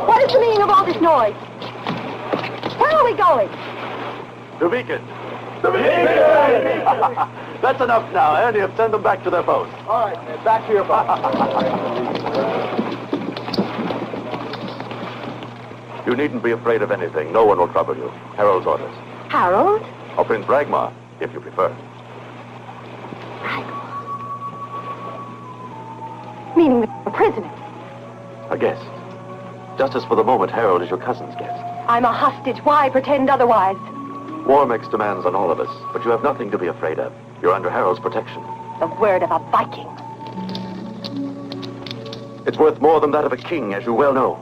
What is the meaning of all this noise? Where are we going? To Viken. To Viken! That's enough now, Andy. Send them back to their boats. All right, back to your boat. You needn't be afraid of anything. No one will trouble you. Harold's orders. Harold? Or Prince Ragmar, if you prefer. Meaning the prisoner. A guest. Just as for the moment, Harold is your cousin's guest. I'm a hostage. Why pretend otherwise? War makes demands on all of us, but you have nothing to be afraid of. You're under Harold's protection. The word of a Viking. It's worth more than that of a king, as you well know.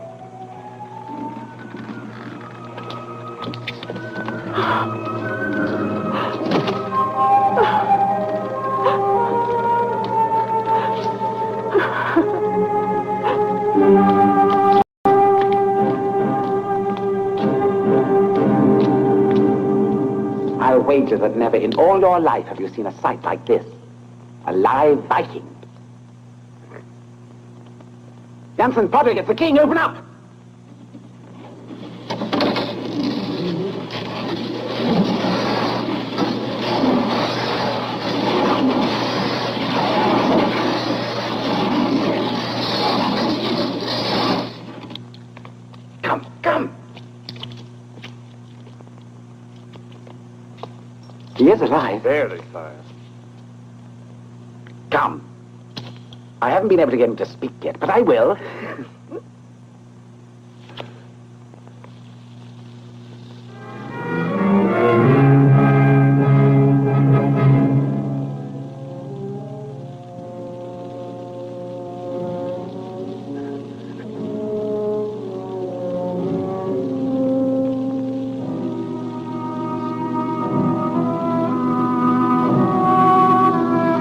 I'll wager that never in all your life have you seen a sight like this. A live Viking. Jansen, Podrick, it's the king. Open up! He is alive. Barely, sire. Come. I haven't been able to get him to speak yet, but I will.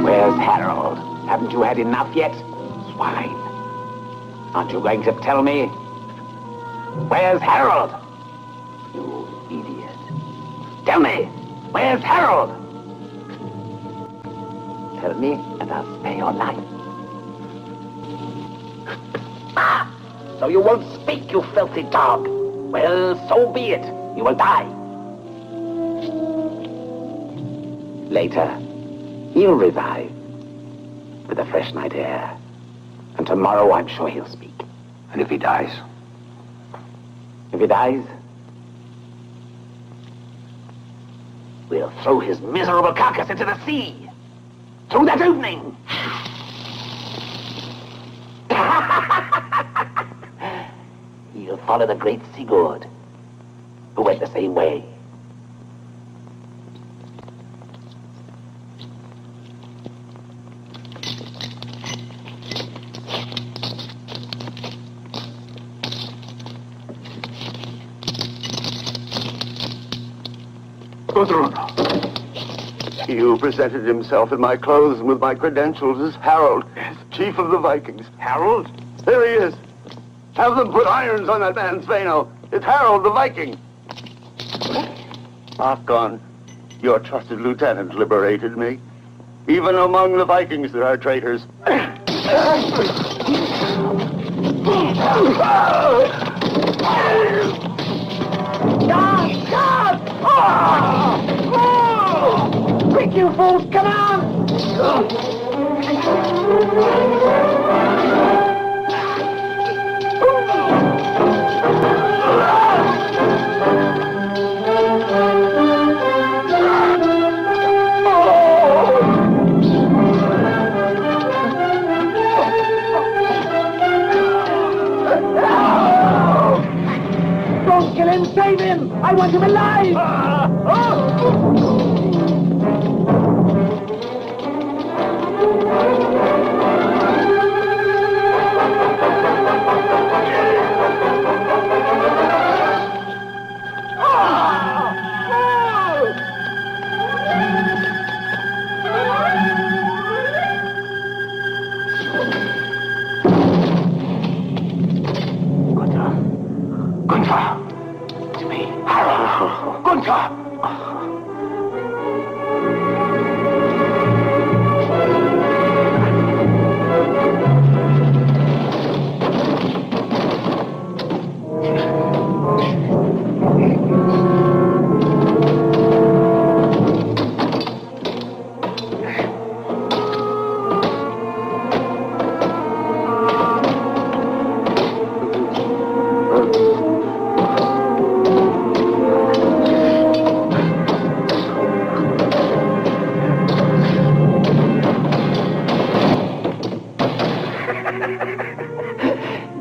Where's Harold? Haven't you had enough yet? Swine. Aren't you going to tell me? Where's Harold? You idiot. Tell me, where's Harold? Tell me, and I'll spare your life. Ah! So you won't speak, you filthy dog. Well, so be it. You will die. Later, he'll revive with a fresh night air. And tomorrow, I'm sure he'll speak. And if he dies? If he dies, we'll throw his miserable carcass into the sea. Through that opening. He'll follow the great Sigurd, who went the same way. He who presented himself in my clothes and with my credentials is Harold, chief of the Vikings. Harold? There he is. Have them put irons on that man, Sveino. It's Harold the Viking. Hakon, your trusted lieutenant, liberated me. Even among the Vikings there are traitors. Quick, you fools, come on! Don't kill him, save him! I want him alive!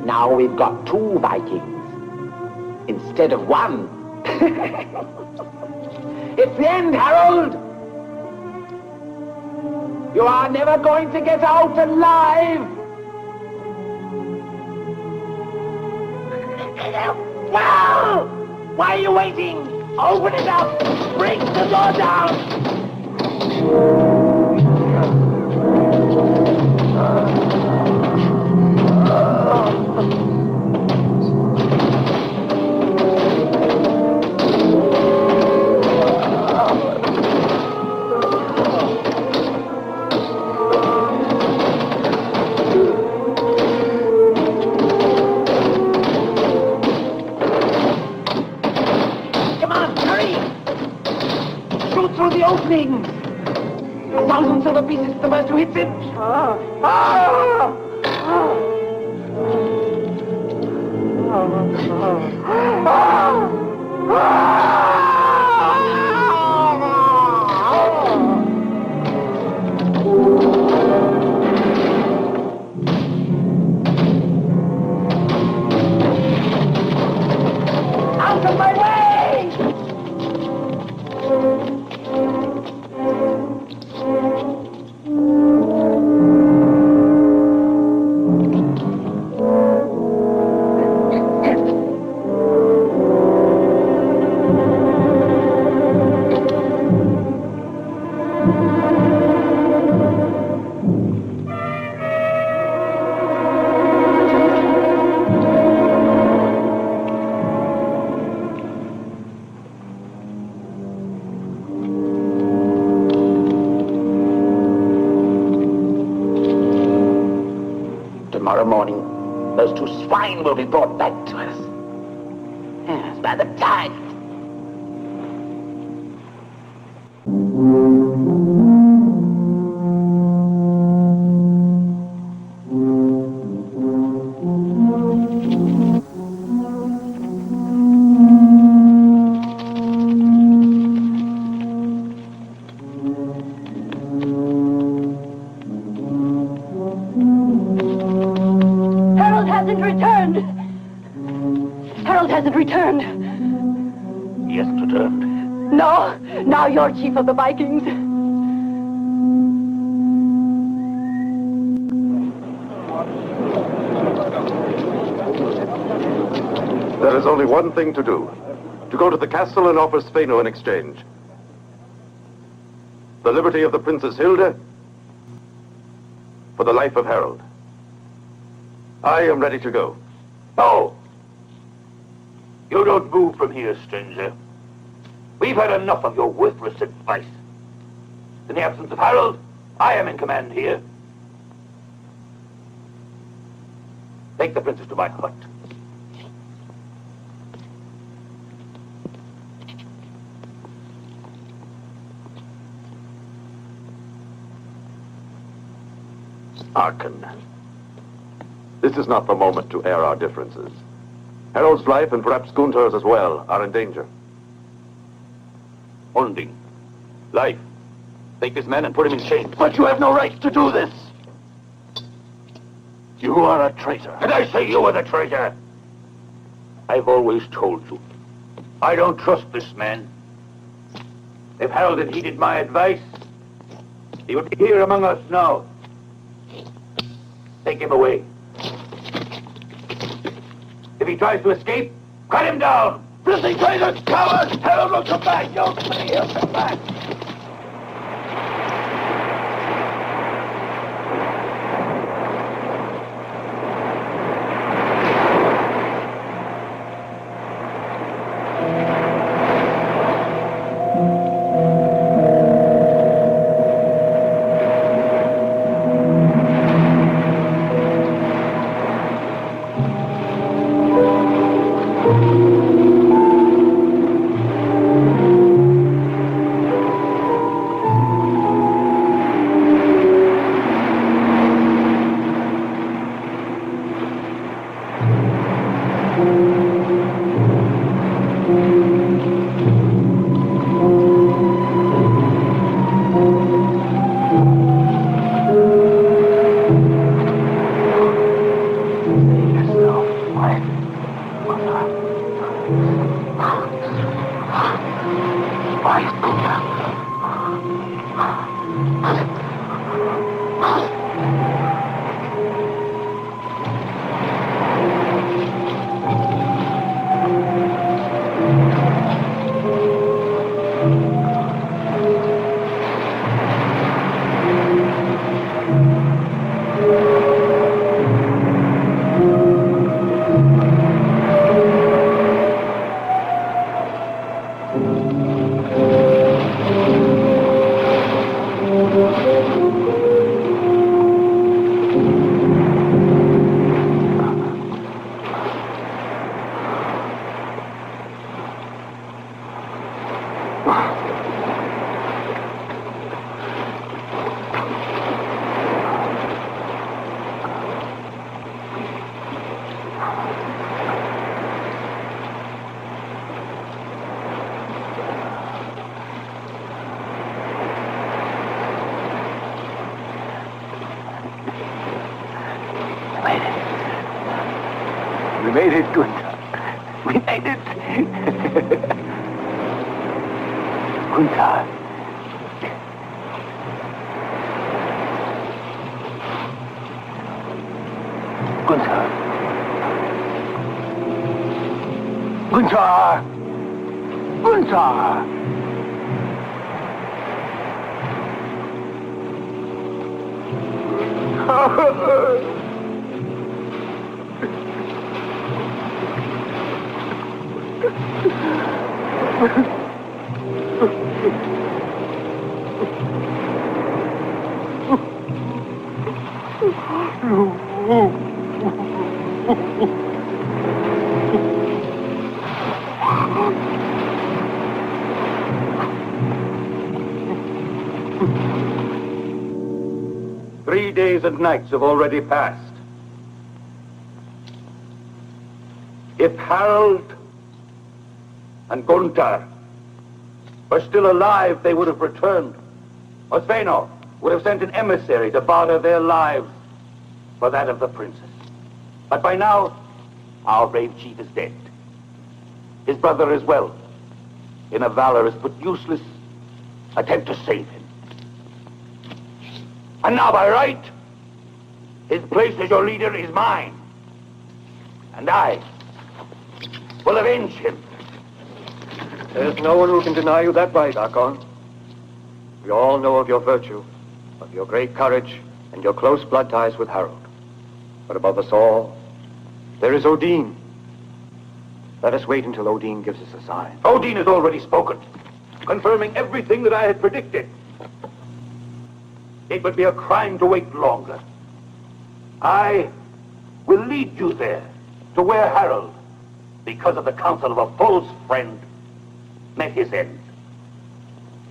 Now we've got 2 Vikings instead of 1. It's the end, Harold! You are never going to get out alive! Well, why are you waiting? Open it up! Break the door down! Through the opening! 1,000 silver pieces to the first who hits it! of my way! Tomorrow morning, those two swine will be brought back to us. Yes, by the tide. Harold hasn't returned! Harold hasn't returned! He hasn't returned. No, now you're chief of the Vikings. There is only one thing to do. To go to the castle and offer Sveino in exchange. The liberty of the Princess Hilda for the life of Harold. I am ready to go. No! You don't move from here, stranger. We've had enough of your worthless advice. In the absence of Harold, I am in command here. Take the princess to my hut. Hearken. This is not the moment to air our differences. Harold's life, and perhaps Gunther's as well, are in danger. Onding. Life. Take this man and put him in chains. But you have no right to do this! You are a traitor. And I say you are the traitor. I've always told you. I don't trust this man. If Harold had heeded my advice, he would be here among us now. Take him away. If he tries to escape, cut him down! Prissy traitor, coward! Harold will come back! You'll see he'll come back! We made it, Gunther. We made it. Gunther. Gunther. Gunther! Gunther! Three days and nights have already passed. If Harold and Gunther were still alive, they would have returned. Osveno would have sent an emissary to barter their lives for that of the princess. But by now, our brave chief is dead. His brother as well, in a valorous but useless attempt to save him. And now by right, his place as your leader is mine. And I will avenge him. There's no one who can deny you that right, Archon. We all know of your virtue, of your great courage, and your close blood ties with Harold. But above us all, there is Odin. Let us wait until Odin gives us a sign. Odin has already spoken, confirming everything that I had predicted. It would be a crime to wait longer. I will lead you there, to where Harold, because of the counsel of a false friend, met his end.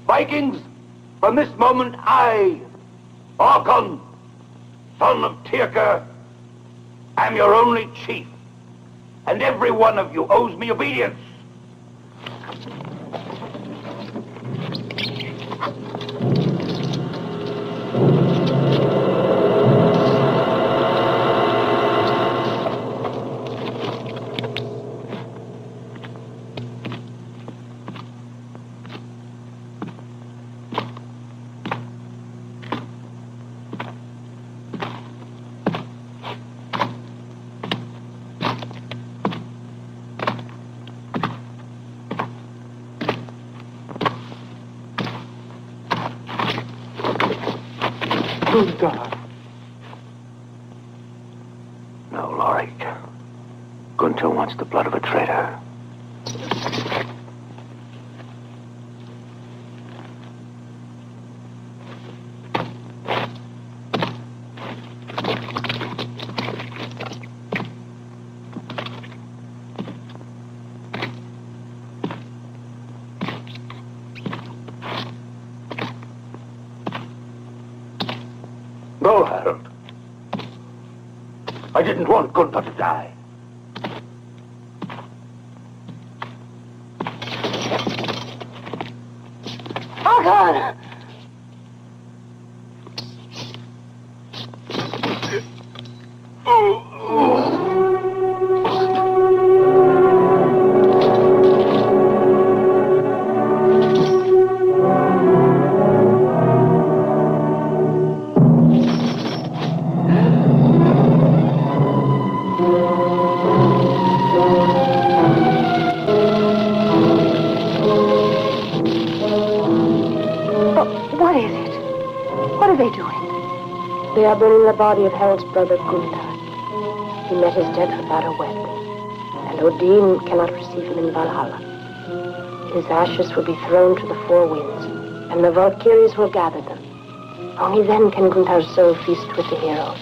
Vikings, from this moment I, Orkon, son of Tyrker, am your only chief, and every one of you owes me obedience. No, Lorik. Gunther wants the blood of a traitor. No, Harold. I didn't want Gunther to die. Archon! What is it? What are they doing? They are burning the body of Harold's brother Gunther. He met his death without a weapon, and Odin cannot receive him in Valhalla. His ashes will be thrown to the four winds, and the Valkyries will gather them. Only then can Gunther's soul feast with the heroes.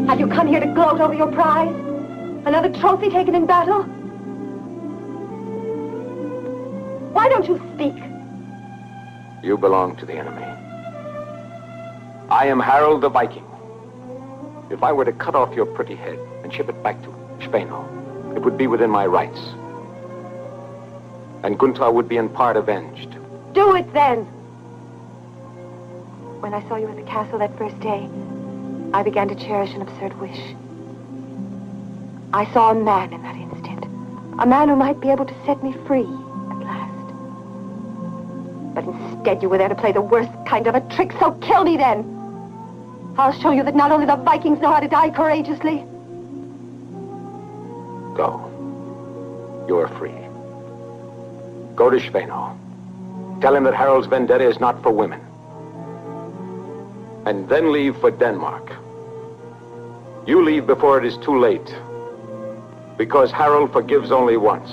Have you come here to gloat over your prize? Another trophy taken in battle? Why don't you speak? You belong to the enemy. I am Harold the Viking. If I were to cut off your pretty head and ship it back to Spain, it would be within my rights. And Gunther would be in part avenged. Do it then! When I saw you at the castle that first day, I began to cherish an absurd wish. I saw a man in that instant. A man who might be able to set me free at last. But instead you were there to play the worst kind of a trick, so kill me then! I'll show you that not only the Vikings know how to die courageously. Go. You are free. Go to Sveno. Tell him that Harold's vendetta is not for women. And then leave for Denmark. You leave before it is too late. Because Harold forgives only once.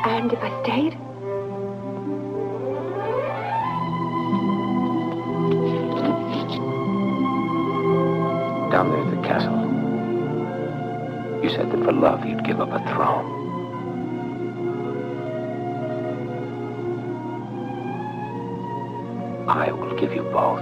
And if I stayed? Down there at the castle, you said that for love you'd give up a throne. I will give you both.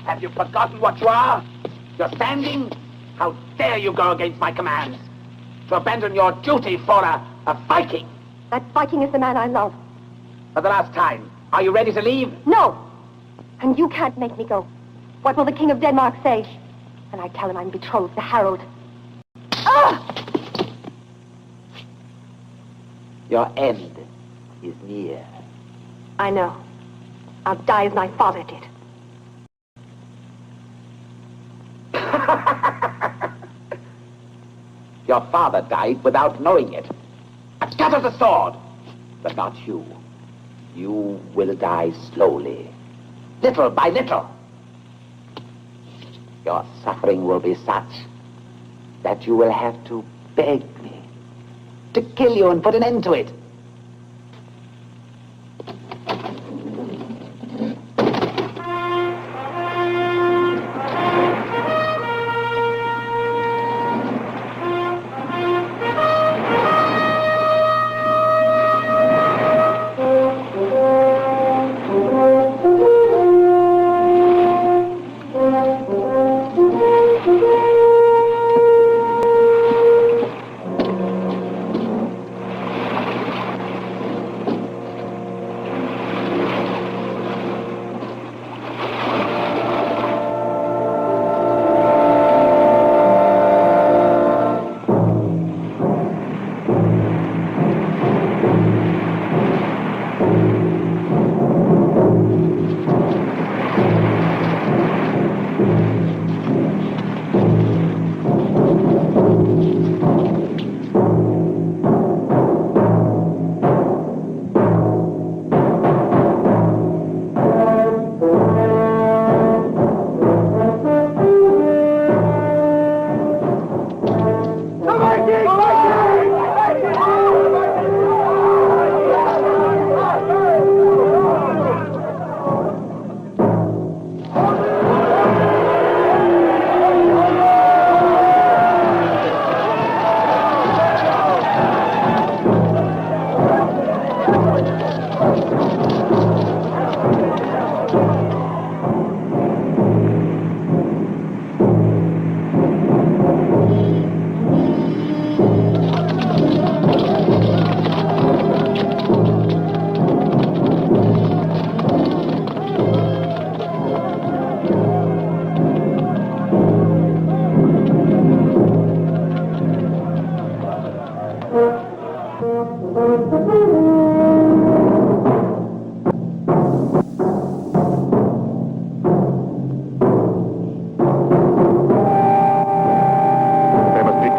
Have you forgotten what you are? You're standing? How dare you go against my commands? To abandon your duty for a Viking? That Viking is the man I love. For the last time, are you ready to leave? No! And you can't make me go. What will the King of Denmark say? And I tell him I'm betrothed to Harold. Ah! Your end is near. I know. I'll die as my father did. Your father died without knowing it. A cut of the sword. But not you. You will die slowly. Little by little. Your suffering will be such that you will have to beg me to kill you and put an end to it.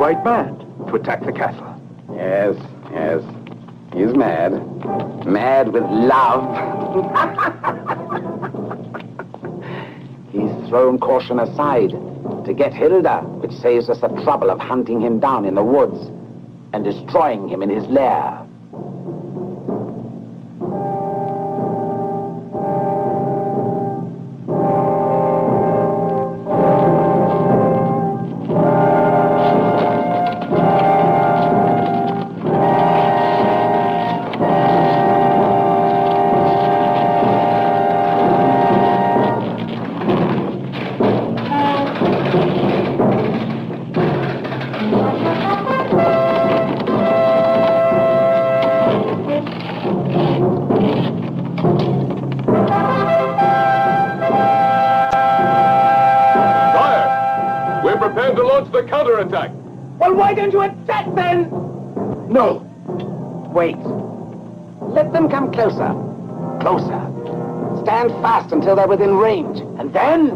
quite mad to attack the castle. Yes, yes. He's mad. Mad with love. He's thrown caution aside to get Hilda, which saves us the trouble of hunting him down in the woods and destroying him in his lair. Prepare to launch the counterattack. Well, why don't you attack then? No. Wait. Let them come closer. Closer. Stand fast until they're within range. And then...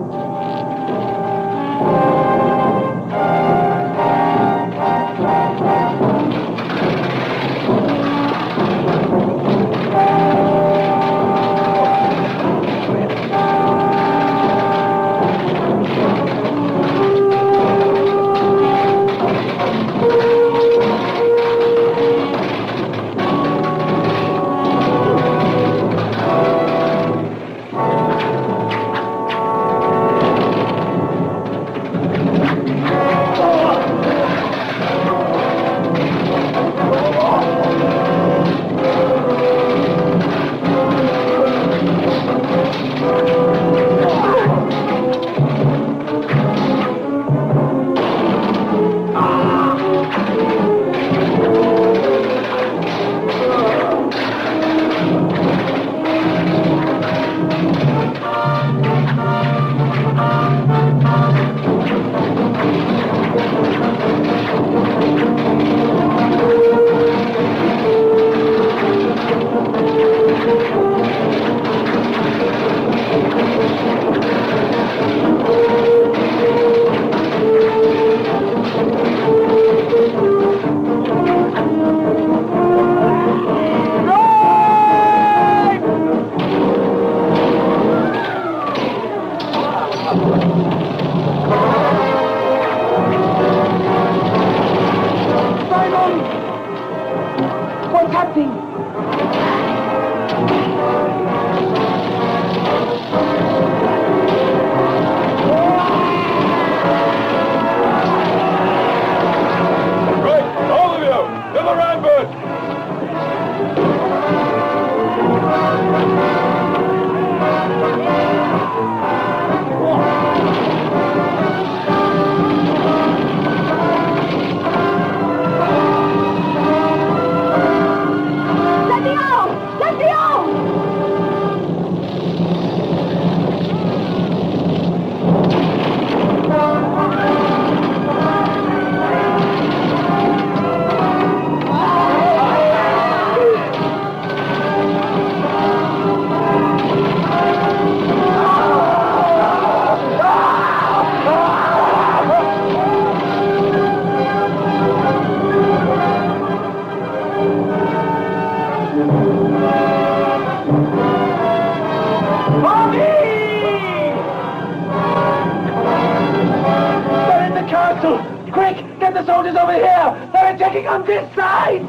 What's happening? Right, all of you, to the ramparts! Quick! Get the soldiers over here! They're attacking on this side!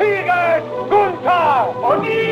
Siege Gunther!